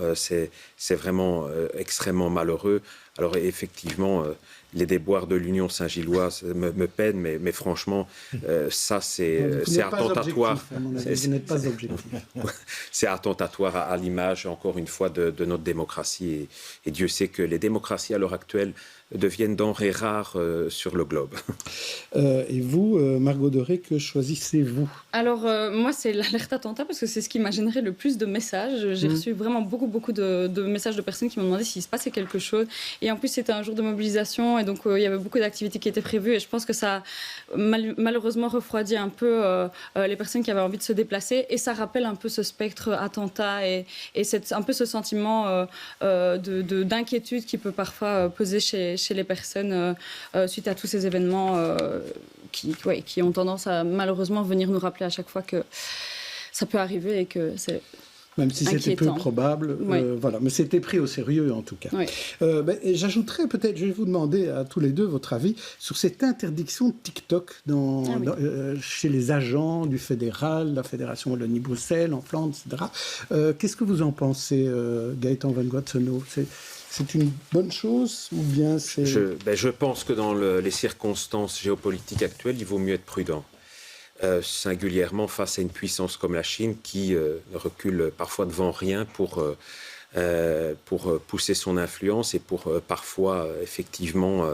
extrêmement malheureux. Alors effectivement, les déboires de l'Union Saint-Gilloise me peinent, mais franchement, ça c'est attentatoire. Vous n'êtes pas objectif. C'est attentatoire à l'image, encore une fois, de notre démocratie. Et Dieu sait que les démocraties à l'heure actuelle deviennent denrées rares sur le globe. Et vous, Margot Doré, que choisissez-vous? Alors, moi, c'est l'alerte attentat parce que c'est ce qui m'a généré le plus de messages. J'ai reçu vraiment beaucoup de messages de personnes qui m'ont demandé s'il se passait quelque chose. Et en plus, c'était un jour de mobilisation et donc il y avait beaucoup d'activités qui étaient prévues. Et je pense que ça a malheureusement refroidi un peu les personnes qui avaient envie de se déplacer. Et ça rappelle un peu ce spectre attentat et un peu ce sentiment d'inquiétude qui peut parfois peser chez les personnes suite à tous ces événements qui ont tendance à malheureusement venir nous rappeler à chaque fois que ça peut arriver et que c'est même si c'était peu probable, voilà. Mais c'était pris au sérieux en tout cas. Oui. J'ajouterais peut-être, je vais vous demander à tous les deux votre avis sur cette interdiction de TikTok chez les agents du fédéral, la Fédération Wallonie-Bruxelles, en Flandre, etc. Qu'est-ce que vous en pensez, Gaëtan Van Guatseno? C'est une bonne chose ou bien c'est... Je pense que dans les circonstances géopolitiques actuelles, il vaut mieux être prudent. Singulièrement face à une puissance comme la Chine qui ne recule parfois devant rien pour pousser son influence et pour parfois effectivement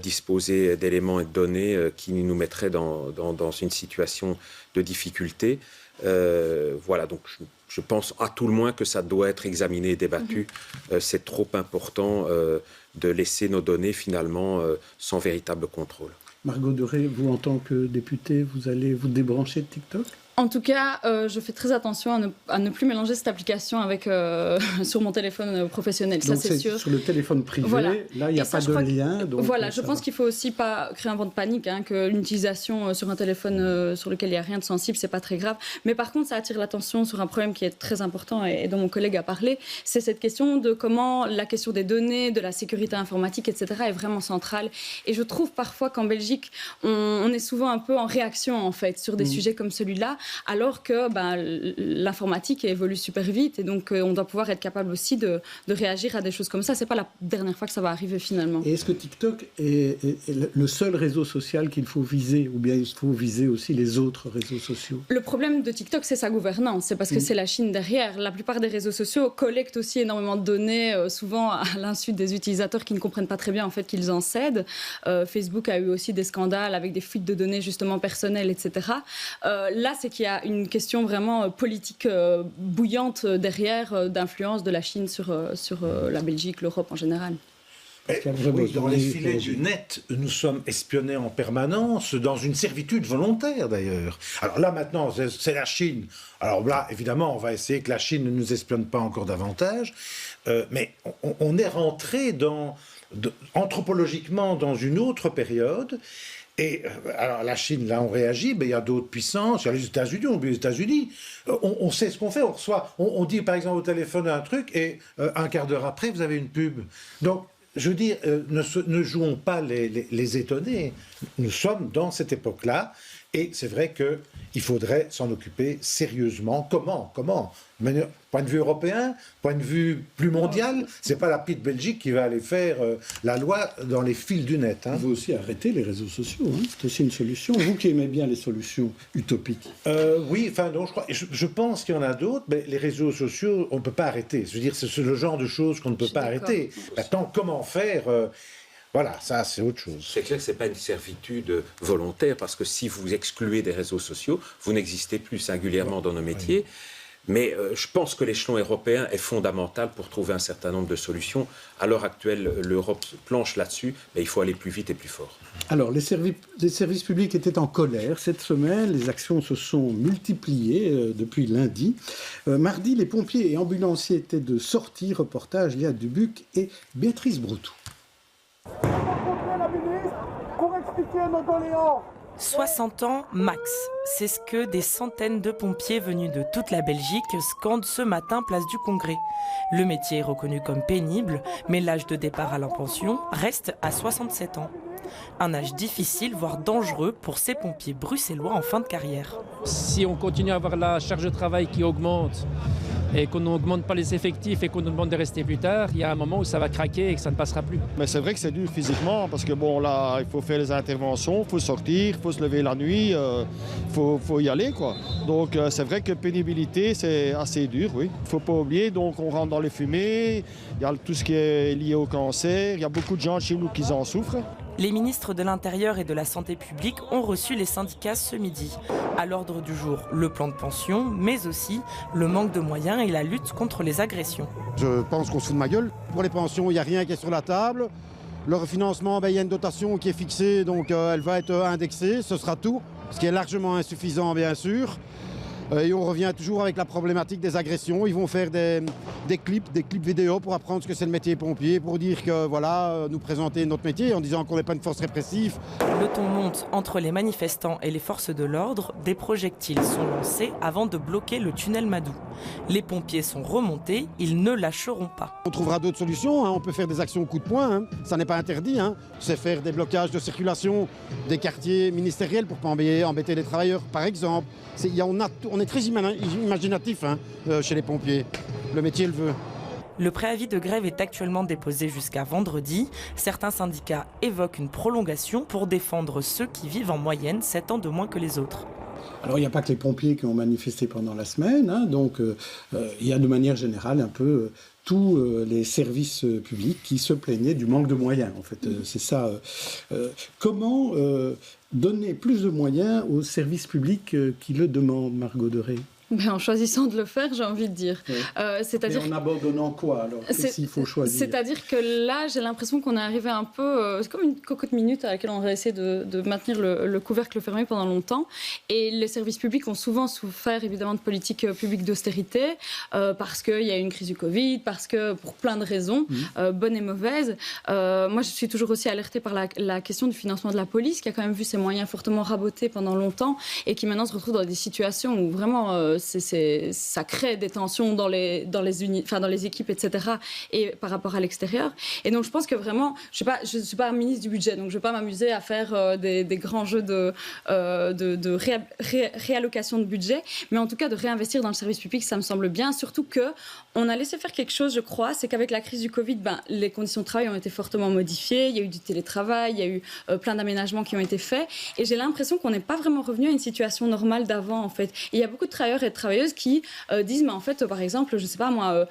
disposer d'éléments et de données qui nous mettraient dans une situation de difficulté. Voilà, donc je pense à tout le moins que ça doit être examiné et débattu. C'est trop important de laisser nos données finalement sans véritable contrôle. Margot Doré, vous en tant que députée, vous allez vous débrancher de TikTok? En tout cas, je fais très attention à ne plus mélanger cette application avec sur mon téléphone professionnel. Donc ça, c'est sûr. Sur le téléphone privé, voilà. Là, il n'y a pas de lien. Donc voilà, je pense qu'il ne faut aussi pas créer un vent de panique, qu'une utilisation sur un téléphone sur lequel il n'y a rien de sensible, ce n'est pas très grave. Mais par contre, ça attire l'attention sur un problème qui est très important et dont mon collègue a parlé. C'est cette question de comment la question des données, de la sécurité informatique, etc. est vraiment centrale. Et je trouve parfois qu'en Belgique, on est souvent un peu en réaction, en fait, sur des sujets comme celui-là, alors que l'informatique évolue super vite et donc on doit pouvoir être capable aussi de réagir à des choses comme ça. C'est pas la dernière fois que ça va arriver finalement. Et est-ce que TikTok est le seul réseau social qu'il faut viser ou bien il faut viser aussi les autres réseaux sociaux? Le problème de TikTok, c'est sa gouvernance. C'est parce que c'est la Chine derrière. La plupart des réseaux sociaux collectent aussi énormément de données, souvent à l'insu des utilisateurs qui ne comprennent pas très bien en fait qu'ils en cèdent. Facebook a eu aussi des scandales avec des fuites de données justement personnelles, etc. Là, c'est qu'il y a une question vraiment politique bouillante derrière d'influence de la Chine sur la Belgique, l'Europe en général. Oui, dans les filets du net, nous sommes espionnés en permanence, dans une servitude volontaire d'ailleurs. Alors là maintenant, c'est la Chine. Alors là, évidemment, on va essayer que la Chine ne nous espionne pas encore davantage, mais on est rentré anthropologiquement dans une autre période. Et alors la Chine, là, on réagit, mais il y a d'autres puissances, il y a les États-Unis, on oublie les États-Unis. On sait ce qu'on fait, on dit par exemple au téléphone un truc et un quart d'heure après, vous avez une pub. Donc, je veux dire, ne jouons pas les étonnés. Nous sommes dans cette époque-là et c'est vrai qu'il faudrait s'en occuper sérieusement. Comment point de vue européen, point de vue plus mondial, c'est pas la petite Belgique qui va aller faire la loi dans les fils du net. Il faut aussi arrêter les réseaux sociaux, c'est aussi une solution. Vous qui aimez bien les solutions utopiques. Oui, enfin, donc, je pense qu'il y en a d'autres, mais les réseaux sociaux, on ne peut pas arrêter. Je veux dire, c'est le genre de choses qu'on ne peut pas arrêter. Maintenant, comment faire voilà, ça, c'est autre chose. C'est clair que ce n'est pas une servitude volontaire, parce que si vous excluez des réseaux sociaux, vous n'existez plus singulièrement dans nos métiers. Oui. Mais je pense que l'échelon européen est fondamental pour trouver un certain nombre de solutions. À l'heure actuelle, l'Europe planche là-dessus, mais il faut aller plus vite et plus fort. Alors, les services publics étaient en colère cette semaine. Les actions se sont multipliées depuis lundi. Mardi, les pompiers et ambulanciers étaient de sortie. Reportage Léa Dubuc et Béatrice Broutou. On va rencontrer la ministre pour expliquer nos doléances. 60 ans max, c'est ce que des centaines de pompiers venus de toute la Belgique scandent ce matin place du Congrès. Le métier est reconnu comme pénible, mais l'âge de départ à la pension reste à 67 ans. Un âge difficile, voire dangereux pour ces pompiers bruxellois en fin de carrière. Si on continue à avoir la charge de travail qui augmente, et qu'on n'augmente pas les effectifs et qu'on nous demande de rester plus tard, il y a un moment où ça va craquer et que ça ne passera plus. Mais c'est vrai que c'est dur physiquement parce que bon là, il faut faire les interventions, il faut sortir, il faut se lever la nuit, faut y aller quoi. Donc c'est vrai que pénibilité c'est assez dur, oui. Il faut pas oublier, donc on rentre dans les fumées, il y a tout ce qui est lié au cancer, il y a beaucoup de gens chez nous qui en souffrent. Les ministres de l'Intérieur et de la Santé publique ont reçu les syndicats ce midi. À l'ordre du jour, le plan de pension, mais aussi le manque de moyens et la lutte contre les agressions. Je pense qu'on se fout de ma gueule. Pour les pensions, il n'y a rien qui est sur la table. Le refinancement, il y a une dotation qui est fixée, donc elle va être indexée, ce sera tout. Ce qui est largement insuffisant, bien sûr. Et on revient toujours avec la problématique des agressions. Ils vont faire des clips vidéo pour apprendre ce que c'est le métier pompier, pour dire que voilà, nous présenter notre métier en disant qu'on n'est pas une force répressive. Le ton monte entre les manifestants et les forces de l'ordre. Des projectiles sont lancés avant de bloquer le tunnel Madou. Les pompiers sont remontés, ils ne lâcheront pas. On trouvera d'autres solutions, hein. On peut faire des actions coup de poing, hein. Ça n'est pas interdit. Hein. C'est faire des blocages de circulation des quartiers ministériels pour ne pas embêter les travailleurs, par exemple. On est très imaginatif chez les pompiers. Le métier le veut. Le préavis de grève est actuellement déposé jusqu'à vendredi. Certains syndicats évoquent une prolongation pour défendre ceux qui vivent en moyenne 7 ans de moins que les autres. Alors, il n'y a pas que les pompiers qui ont manifesté pendant la semaine, hein, donc il y a de manière générale un peu tous les services publics qui se plaignaient du manque de moyens, en fait. C'est ça. Comment donner plus de moyens aux services publics qui le demandent, Margot Deré ? Ben, en choisissant de le faire, j'ai envie de dire. Oui. C'est-à-dire Mais en abandonnant quoi, alors ? Qu'est-ce qu'il faut choisir ? C'est-à-dire que là, j'ai l'impression qu'on est arrivé un peu... c'est comme une cocotte minute à laquelle on va essayer de maintenir le couvercle fermé pendant longtemps. Et les services publics ont souvent souffert, évidemment, de politiques publiques d'austérité, parce qu'il y a eu une crise du Covid, parce que pour plein de raisons, bonnes et mauvaises. Moi, je suis toujours aussi alertée par la question du financement de la police, qui a quand même vu ses moyens fortement rabotés pendant longtemps, et qui maintenant se retrouve dans des situations où vraiment... ça crée des tensions dans les équipes, etc. et par rapport à l'extérieur. Et donc, je pense que vraiment, je ne suis pas un ministre du budget, donc je ne vais pas m'amuser à faire des grands jeux de réallocation de budget, mais en tout cas, de réinvestir dans le service public, ça me semble bien, surtout qu'on a laissé faire quelque chose, je crois, c'est qu'avec la crise du Covid, les conditions de travail ont été fortement modifiées, il y a eu du télétravail, il y a eu plein d'aménagements qui ont été faits, et j'ai l'impression qu'on n'est pas vraiment revenu à une situation normale d'avant, en fait. Et il y a beaucoup de travailleurs et de travailleuses qui disent, mais en fait, par exemple, je sais pas moi,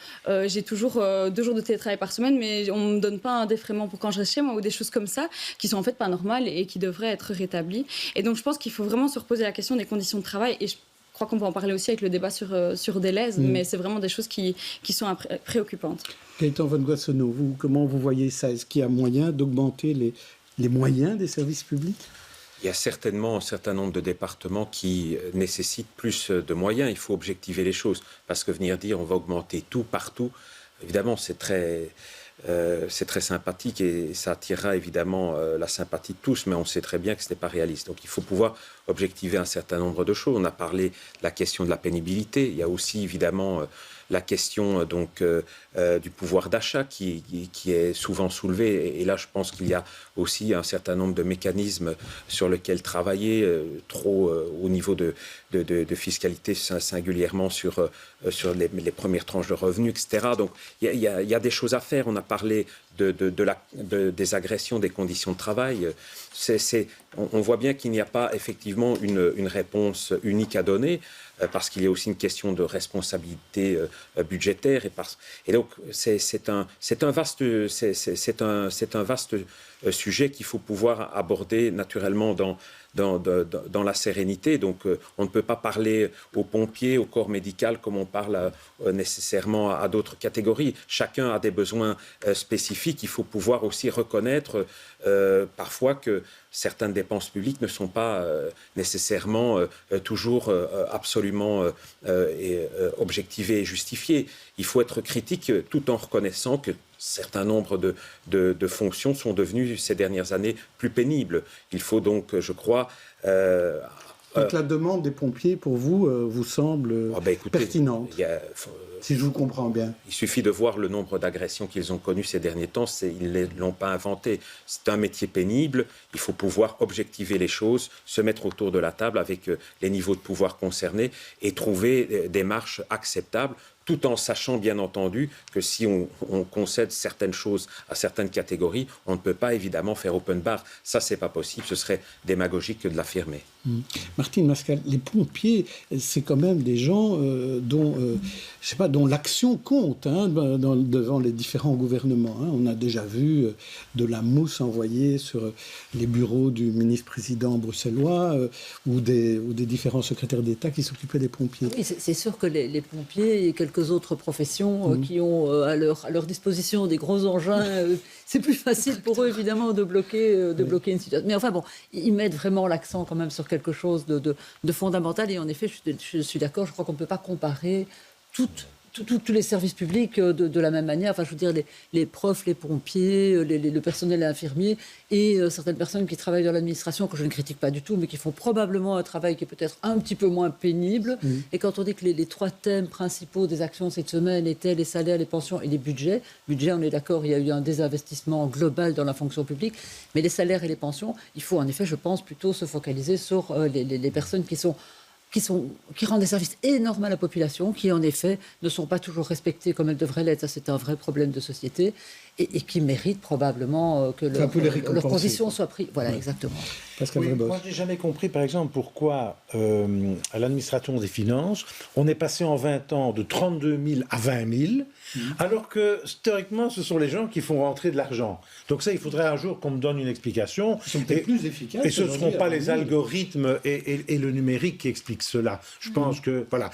j'ai toujours 2 jours de télétravail par semaine, mais on me donne pas un défraiement pour quand je reste chez moi, ou des choses comme ça, qui sont en fait pas normales et qui devraient être rétablies. Et donc, je pense qu'il faut vraiment se reposer la question des conditions de travail, et je crois qu'on peut en parler aussi avec le débat sur Deleuze, mais c'est vraiment des choses qui sont préoccupantes. Gaëtan von Goissonneau, comment vous voyez ça ? Est-ce qu'il y a moyen d'augmenter les moyens des services publics ? Il y a certainement un certain nombre de départements qui nécessitent plus de moyens. Il faut objectiver les choses. Parce que venir dire on va augmenter tout partout, évidemment, c'est très sympathique et ça attirera évidemment la sympathie de tous, mais on sait très bien que ce n'est pas réaliste. Donc il faut pouvoir objectiver un certain nombre de choses. On a parlé de la question de la pénibilité. Il y a aussi évidemment la question du pouvoir d'achat qui est souvent soulevée. Et là, je pense qu'il y a aussi un certain nombre de mécanismes sur lesquels travailler, trop au niveau de fiscalité, singulièrement sur les premières tranches de revenus, etc. Donc, il y a des choses à faire. On a parlé des agressions, des conditions de travail. On voit bien qu'il n'y a pas effectivement une réponse unique à donner, parce qu'il y a aussi une question de responsabilité budgétaire. Et donc, c'est un vaste sujet qu'il faut pouvoir aborder naturellement dans la sérénité. Donc, on ne peut pas parler aux pompiers, au corps médical, comme on parle nécessairement à d'autres catégories. Chacun a des besoins spécifiques. Il faut pouvoir aussi reconnaître parfois que certaines dépenses publiques ne sont pas nécessairement toujours absolument objectivées et justifiées. Il faut être critique tout en reconnaissant que certains nombres de fonctions sont devenues ces dernières années plus pénibles. Il faut donc, je crois... Donc la demande des pompiers, pour vous, vous semble pertinente, si je vous comprends bien. Il suffit de voir le nombre d'agressions qu'ils ont connues ces derniers temps. Ils ne l'ont pas inventé. C'est un métier pénible. Il faut pouvoir objectiver les choses, se mettre autour de la table avec les niveaux de pouvoir concernés et trouver des marches acceptables, tout en sachant bien entendu que si on concède certaines choses à certaines catégories, on ne peut pas évidemment faire open bar. Ça, c'est pas possible, ce serait démagogique que de l'affirmer. Martine Mascal, les pompiers, c'est quand même des gens dont l'action compte devant les différents gouvernements. On a déjà vu de la mousse envoyée sur les bureaux du ministre-président bruxellois ou des différents secrétaires d'État qui s'occupaient des pompiers. Oui, c'est sûr que les pompiers et quelques autres professions qui ont à leur disposition des gros engins, c'est plus facile pour eux évidemment de bloquer une situation. Mais enfin bon, ils mettent vraiment l'accent quand même sur quelque chose de fondamental. Et en effet, je suis d'accord, je crois qu'on ne peut pas comparer tous les services publics de la même manière. Enfin, je veux dire, les profs, les pompiers, le personnel infirmier et certaines personnes qui travaillent dans l'administration, que je ne critique pas du tout, mais qui font probablement un travail qui est peut-être un petit peu moins pénible. Et quand on dit que les 3 thèmes principaux des actions cette semaine étaient les salaires, les pensions et les budgets, on est d'accord, il y a eu un désinvestissement global dans la fonction publique, mais les salaires et les pensions, il faut en effet, je pense, plutôt se focaliser sur les personnes qui rendent des services énormes à la population, qui en effet ne sont pas toujours respectées comme elles devraient l'être. Ça, c'est un vrai problème de société et qui méritent probablement que leurs conditions soient prises. Voilà, exactement. Moi, je n'ai jamais compris, par exemple, pourquoi à l'administration des finances, on est passé en 20 ans de 32 000 à 20 000, alors que, théoriquement, ce sont les gens qui font rentrer de l'argent. Donc ça, il faudrait un jour qu'on me donne une explication. Ils sont peut-être plus efficaces. Et ce ne seront pas les algorithmes et le numérique qui expliquent cela. Je pense que, voilà.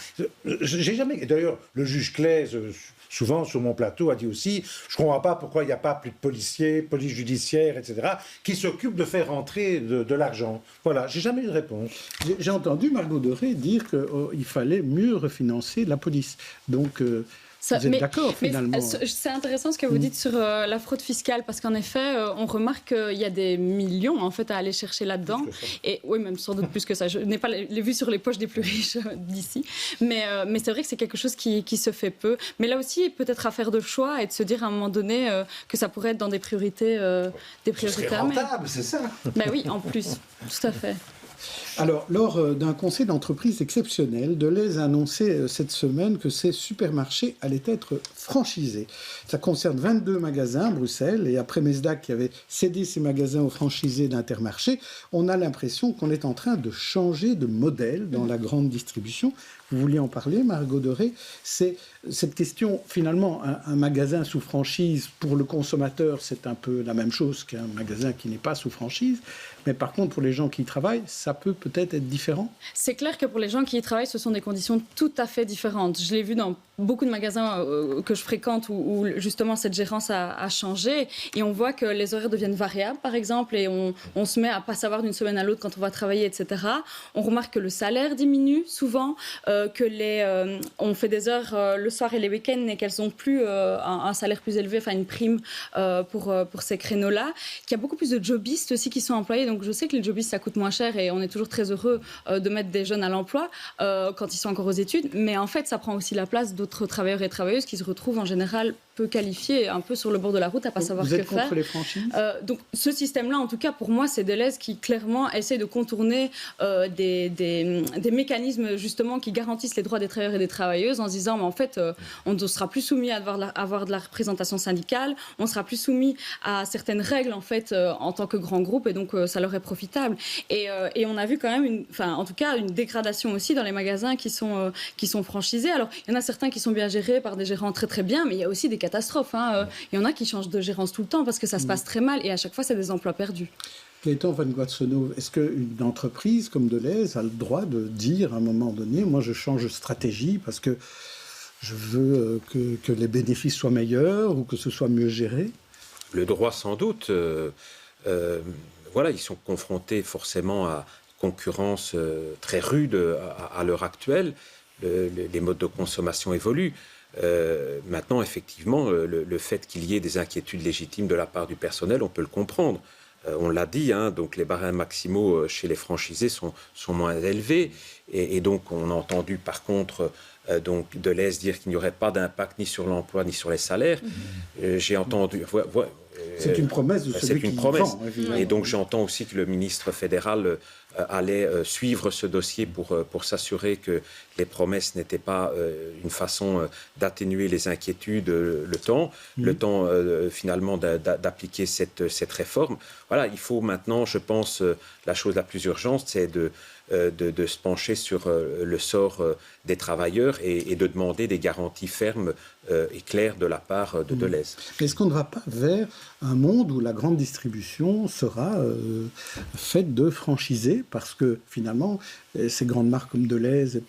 J'ai jamais... D'ailleurs, le juge Claise, souvent sur mon plateau, a dit aussi, je ne comprends pas pourquoi il n'y a pas plus de policiers, police judiciaire, etc., qui s'occupent de faire rentrer de l'argent. Voilà, j'ai jamais eu de réponse. J'ai entendu Margot Doré dire qu'il fallait mieux refinancer la police. Donc... vous êtes d'accord, finalement. C'est intéressant ce que vous dites sur la fraude fiscale, parce qu'en effet, on remarque qu'il y a des millions en fait, à aller chercher là-dedans. Et oui, même sans doute plus que ça. Je n'ai pas les vues sur les poches des plus riches d'ici. Mais c'est vrai que c'est quelque chose qui se fait peu. Mais là aussi, peut-être à faire de choix et de se dire à un moment donné que ça pourrait être dans des priorités. Ce serait rentable, c'est ça. Ben oui, en plus, tout à fait. Alors, lors d'un conseil d'entreprise exceptionnel, Deleuze a annoncé cette semaine que ces supermarchés allaient être franchisés. Ça concerne 22 magasins à Bruxelles, et après Mesdac qui avait cédé ses magasins aux franchisés d'Intermarché, on a l'impression qu'on est en train de changer de modèle dans la grande distribution. Vous vouliez en parler, Margot Doré? C'est cette question, finalement, un magasin sous franchise, pour le consommateur, c'est un peu la même chose qu'un magasin qui n'est pas sous franchise. Mais par contre, pour les gens qui y travaillent, ça peut peut-être être différent. C'est clair que pour les gens qui y travaillent, ce sont des conditions tout à fait différentes. Je l'ai vu dans beaucoup de magasins que je fréquente où justement cette gérance a changé. Et on voit que les horaires deviennent variables, par exemple, et on se met à pas savoir d'une semaine à l'autre quand on va travailler, etc. On remarque que le salaire diminue souvent, que on fait des heures le soir et les week-ends et qu'elles n'ont plus un salaire plus élevé, enfin une prime pour ces créneaux-là. Qu'il y a beaucoup plus de jobistes aussi qui sont employés. Donc je sais que les jobistes, ça coûte moins cher et on est toujours très heureux de mettre des jeunes à l'emploi quand ils sont encore aux études. Mais en fait, ça prend aussi la place d'autres travailleurs et travailleuses qui se retrouvent en général peu qualifiés, un peu sur le bord de la route, à pas savoir que faire. Vous êtes contre les franchises ? Donc ce système-là, en tout cas, pour moi, c'est Deleuze qui clairement essaie de contourner des mécanismes justement qui garantissent les droits des travailleurs et des travailleuses en se disant, mais en fait, on ne sera plus soumis à avoir de la représentation syndicale, on sera plus soumis à certaines règles en fait en tant que grand groupe, et donc ça leur est profitable. Et on a vu quand même en tout cas une dégradation aussi dans les magasins qui sont franchisés. Alors il y en a certains qui sont bien gérés par des gérants très très bien, mais il y a aussi des catastrophes. Il y en a qui changent de gérance tout le temps parce que ça se passe très mal et à chaque fois c'est des emplois perdus. Gaëtan Van Guatsonov, est-ce qu'une entreprise comme Deleuze a le droit de dire à un moment donné, moi je change de stratégie parce que je veux que les bénéfices soient meilleurs ou que ce soit mieux géré? Le droit sans doute. Voilà, ils sont confrontés forcément à concurrence très rude à l'heure actuelle. Les modes de consommation évoluent. Maintenant, effectivement, le fait qu'il y ait des inquiétudes légitimes de la part du personnel, on peut le comprendre. On l'a dit, donc les barèmes maximaux chez les franchisés sont moins élevés. Et donc, on a entendu par contre Deleuze dire qu'il n'y aurait pas d'impact ni sur l'emploi ni sur les salaires. J'ai entendu... C'est une promesse de celui qui vend. Et donc j'entends aussi que le ministre fédéral allait suivre ce dossier pour s'assurer que les promesses n'étaient pas une façon d'atténuer les inquiétudes, le temps finalement d'appliquer cette réforme. Voilà, il faut maintenant, je pense, la chose la plus urgente, c'est de se pencher sur le sort des travailleurs et de demander des garanties fermes et claires de la part de Deleuze. Est-ce qu'on ne va pas vers un monde où la grande distribution sera faite de franchisés, parce que finalement, ces grandes marques comme Deleuze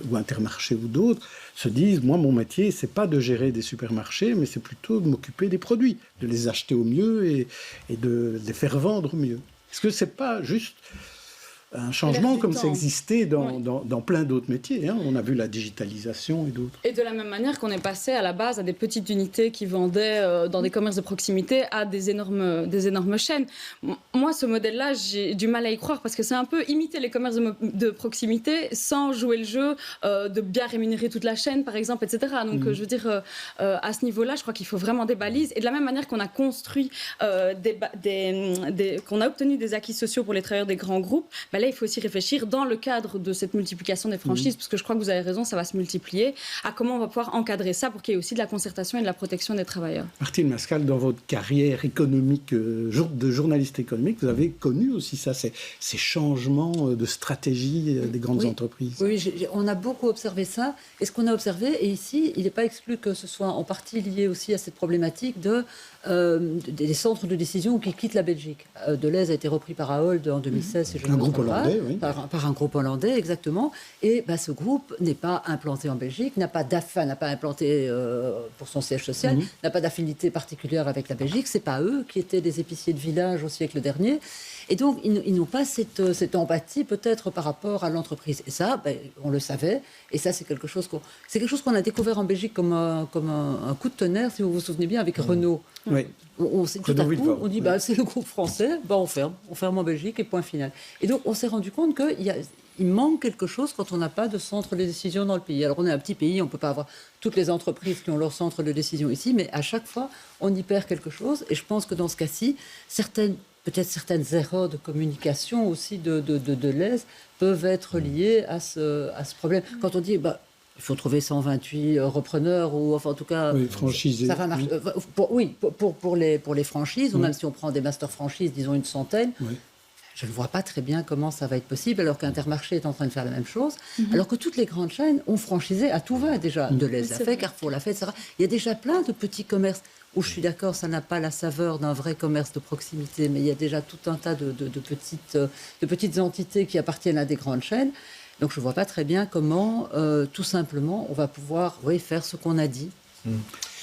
ou Intermarché ou d'autres se disent, moi mon métier, c'est pas de gérer des supermarchés, mais c'est plutôt de m'occuper des produits, de les acheter au mieux et de les faire vendre au mieux. Est-ce que c'est pas juste un changement comme ça existait dans plein d'autres métiers, hein. On a vu la digitalisation et d'autres. Et de la même manière qu'on est passé à la base à des petites unités qui vendaient dans des commerces de proximité à des énormes chaînes. Moi, ce modèle-là, j'ai du mal à y croire parce que c'est un peu imiter les commerces de proximité sans jouer le jeu de bien rémunérer toute la chaîne, par exemple, etc. Donc, je veux dire, à ce niveau-là, je crois qu'il faut vraiment des balises. Et de la même manière qu'on a construit, qu'on a obtenu des acquis sociaux pour les travailleurs des grands groupes, là, il faut aussi réfléchir dans le cadre de cette multiplication des franchises, parce que je crois que vous avez raison, ça va se multiplier, à comment on va pouvoir encadrer ça pour qu'il y ait aussi de la concertation et de la protection des travailleurs. Martine Mascal, dans votre carrière économique, de journaliste économique, vous avez connu aussi ça, ces changements de stratégie des grandes entreprises. Oui, on a beaucoup observé ça. Et ce qu'on a observé, et ici, il n'est pas exclu que ce soit en partie lié aussi à cette problématique des centres de décision qui quittent la Belgique. Deleuze a été repris par Ahold en 2016, si je ne me trompe pas. Oui. Par un groupe hollandais, exactement. Et ce groupe n'est pas implanté en Belgique, n'a pas implanté pour son siège social, n'a pas d'affinité particulière avec la Belgique. C'est pas eux qui étaient des épiciers de village au siècle dernier. Et donc, ils n'ont pas cette empathie peut-être par rapport à l'entreprise. Et ça, on le savait. Et ça, c'est quelque chose qu'on a découvert en Belgique comme un coup de tonnerre, si vous vous souvenez bien, avec Renault. Oui. Tout à coup, on dit c'est le groupe français, on ferme en Belgique et point final. Et donc, on s'est rendu compte qu'il manque quelque chose quand on n'a pas de centre de décision dans le pays. Alors, on est un petit pays, on ne peut pas avoir toutes les entreprises qui ont leur centre de décision ici, mais à chaque fois, on y perd quelque chose. Et je pense que dans ce cas-ci, peut-être certaines erreurs de communication aussi de Deleuze peuvent être liées à ce problème. Quand on dit il faut trouver 128 repreneurs, ou enfin en tout cas franchisés. Ça va marcher. Pour les franchises, ou même si on prend des master franchises, disons une centaine, je ne vois pas très bien comment ça va être possible, alors qu'Intermarché est en train de faire la même chose, alors que toutes les grandes chaînes ont franchisé à tout va déjà. Deleuze l'a fait, Carrefour l'a fait, etc. Il y a déjà plein de petits commerces où je suis d'accord, ça n'a pas la saveur d'un vrai commerce de proximité, mais il y a déjà tout un tas de petites entités qui appartiennent à des grandes chaînes. Donc je ne vois pas très bien comment, tout simplement, on va pouvoir faire ce qu'on a dit.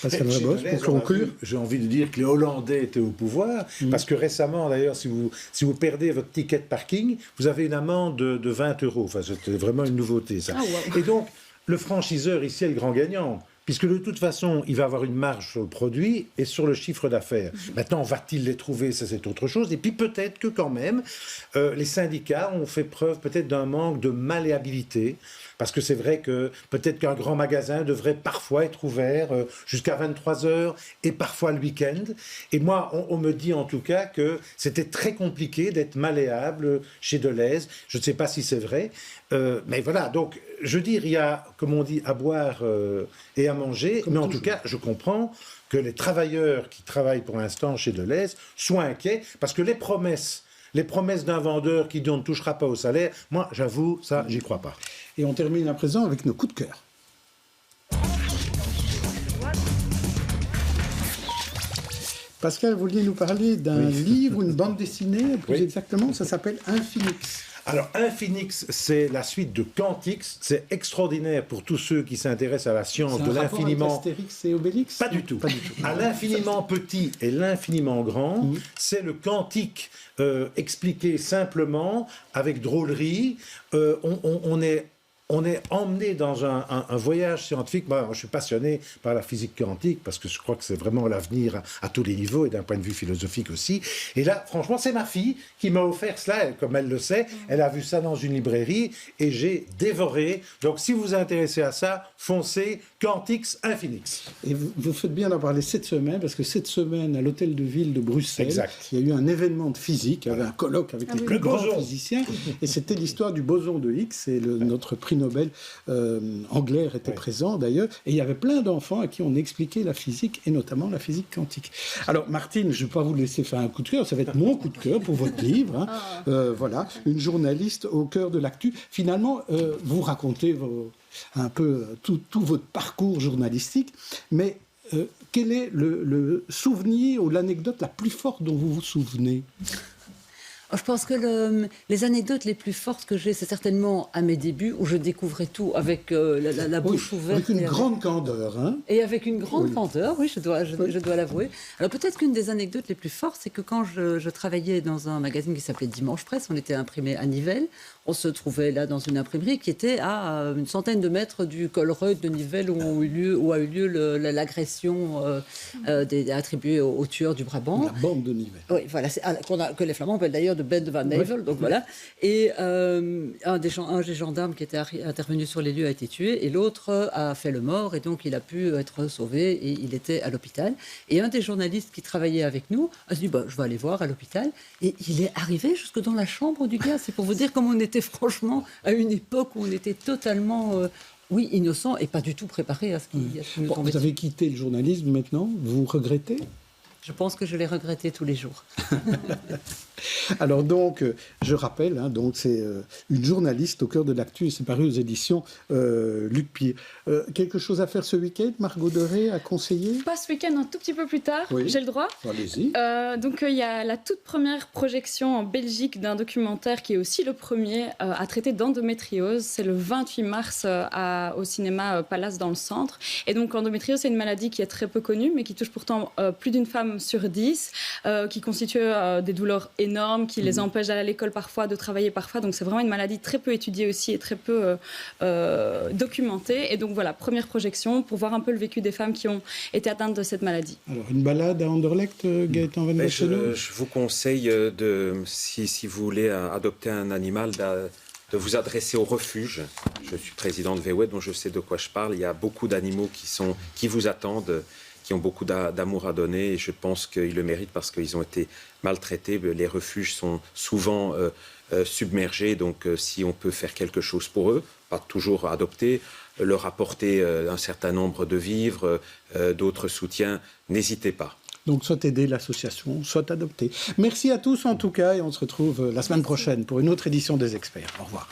Pascal Rebos, pour conclure, j'ai envie de dire que les Hollandais étaient au pouvoir, parce que récemment, d'ailleurs, si vous perdez votre ticket de parking, vous avez une amende de 20 €. Enfin, c'était vraiment une nouveauté, ça. Et donc, le franchiseur, ici, est le grand gagnant, puisque de toute façon, il va avoir une marge sur le produit et sur le chiffre d'affaires. Maintenant, va-t-il les trouver? Ça, c'est autre chose. Et puis, peut-être que quand même, les syndicats ont fait preuve peut-être d'un manque de malléabilité, parce que c'est vrai que peut-être qu'un grand magasin devrait parfois être ouvert jusqu'à 23 h et parfois le week-end. Et moi, on me dit en tout cas que c'était très compliqué d'être malléable chez Deleuze. Je ne sais pas si c'est vrai. Mais voilà, donc je veux dire, il y a, comme on dit, à boire et à manger. Mais en tout cas, je comprends que les travailleurs qui travaillent pour l'instant chez Deleuze soient inquiets, parce que les promesses d'un vendeur qui dit on ne touchera pas au salaire, moi, j'avoue, ça, j'y crois pas. Et on termine à présent avec nos coups de cœur. Pascal, vous vouliez nous parler d'un livre, une bande dessinée, plus exactement, ça s'appelle Infinix. Alors, Infinix, c'est la suite de Quantix. C'est extraordinaire pour tous ceux qui s'intéressent à la science de l'infiniment. Astérix et Obélix ? Pas du tout. À l'infiniment petit et l'infiniment grand, c'est le quantique expliqué simplement, avec drôlerie. On est on est emmené dans un voyage scientifique. Moi, je suis passionné par la physique quantique parce que je crois que c'est vraiment l'avenir à tous les niveaux et d'un point de vue philosophique aussi. Et là, franchement, c'est ma fille qui m'a offert cela. Comme elle le sait, elle a vu ça dans une librairie et j'ai dévoré. Donc, si vous vous intéressez à ça, foncez, Quantix Infinix. Et vous faites bien d'en parler cette semaine, parce que cette semaine, à l'Hôtel de Ville de Bruxelles, exact, il y a eu un événement de physique, il y avait un colloque avec les plus grands physiciens, et c'était l'histoire du boson de Higgs, et notre prix Nobel Engler était présent d'ailleurs, et il y avait plein d'enfants à qui on expliquait la physique, et notamment la physique quantique. Alors Martine, je ne vais pas vous laisser faire un coup de cœur, ça va être mon coup de cœur pour votre livre, hein. Voilà, une journaliste au cœur de l'actu. Finalement, vous racontez un peu tout votre parcours journalistique, mais quel est le souvenir ou l'anecdote la plus forte dont vous vous souvenez ? Je pense que les anecdotes les plus fortes que j'ai, c'est certainement à mes débuts, où je découvrais tout avec la bouche ouverte. Avec une grande candeur. Hein. Et avec une grande candeur, oui, je dois l'avouer. Alors peut-être qu'une des anecdotes les plus fortes, c'est que quand je travaillais dans un magazine qui s'appelait Dimanche Presse, on était imprimé à Nivelles, on se trouvait là dans une imprimerie qui était à une centaine de mètres du Colruyt de Nivelles où a eu lieu l'agression attribuée aux tueurs du Brabant. La bande de Nivelles. Oui, voilà, que les Flamands appellent d'ailleurs de Ben van Nevel, donc voilà. Et un des gendarmes qui était intervenu sur les lieux a été tué, et l'autre a fait le mort, et donc il a pu être sauvé, et il était à l'hôpital. Et un des journalistes qui travaillait avec nous a dit, je vais aller voir à l'hôpital, et il est arrivé jusque dans la chambre du gars. C'est pour vous dire comment on était franchement à une époque où on était totalement... innocent et pas du tout préparé à ce qui nous tombait. Vous avez quitté le journalisme maintenant, vous regrettez ? Je pense que je l'ai regretté tous les jours. Alors donc, je rappelle, donc c'est une journaliste au cœur de l'actu, et c'est paru aux éditions Luc Pier. Quelque chose à faire ce week-end, Margot Deré, à conseiller ? Pas ce week-end, un tout petit peu plus tard, j'ai le droit. Allez-y. Donc il y a la toute première projection en Belgique d'un documentaire qui est aussi le premier à traiter d'endométriose. C'est le 28 mars au cinéma Palace dans le centre. Et donc l'endométriose, c'est une maladie qui est très peu connue, mais qui touche pourtant plus d'une femme sur 10, qui constitue des douleurs énormes, qui les empêchent d'aller à l'école parfois, de travailler parfois. Donc c'est vraiment une maladie très peu étudiée aussi et très peu documentée. Et donc voilà, première projection pour voir un peu le vécu des femmes qui ont été atteintes de cette maladie. Alors une balade à Anderlecht, Gaëtan Van Wasseno ? Je vous conseille, si vous voulez adopter un animal, de vous adresser au refuge. Je suis président de VWED, donc je sais de quoi je parle. Il y a beaucoup d'animaux qui vous attendent, qui ont beaucoup d'amour à donner, et je pense qu'ils le méritent parce qu'ils ont été maltraités. Les refuges sont souvent submergés, donc si on peut faire quelque chose pour eux, pas toujours adopter, leur apporter un certain nombre de vivres, d'autres soutiens, n'hésitez pas. Donc soit aider l'association, soit adopter. Merci à tous en tout cas, et on se retrouve la semaine prochaine pour une autre édition des Experts. Au revoir.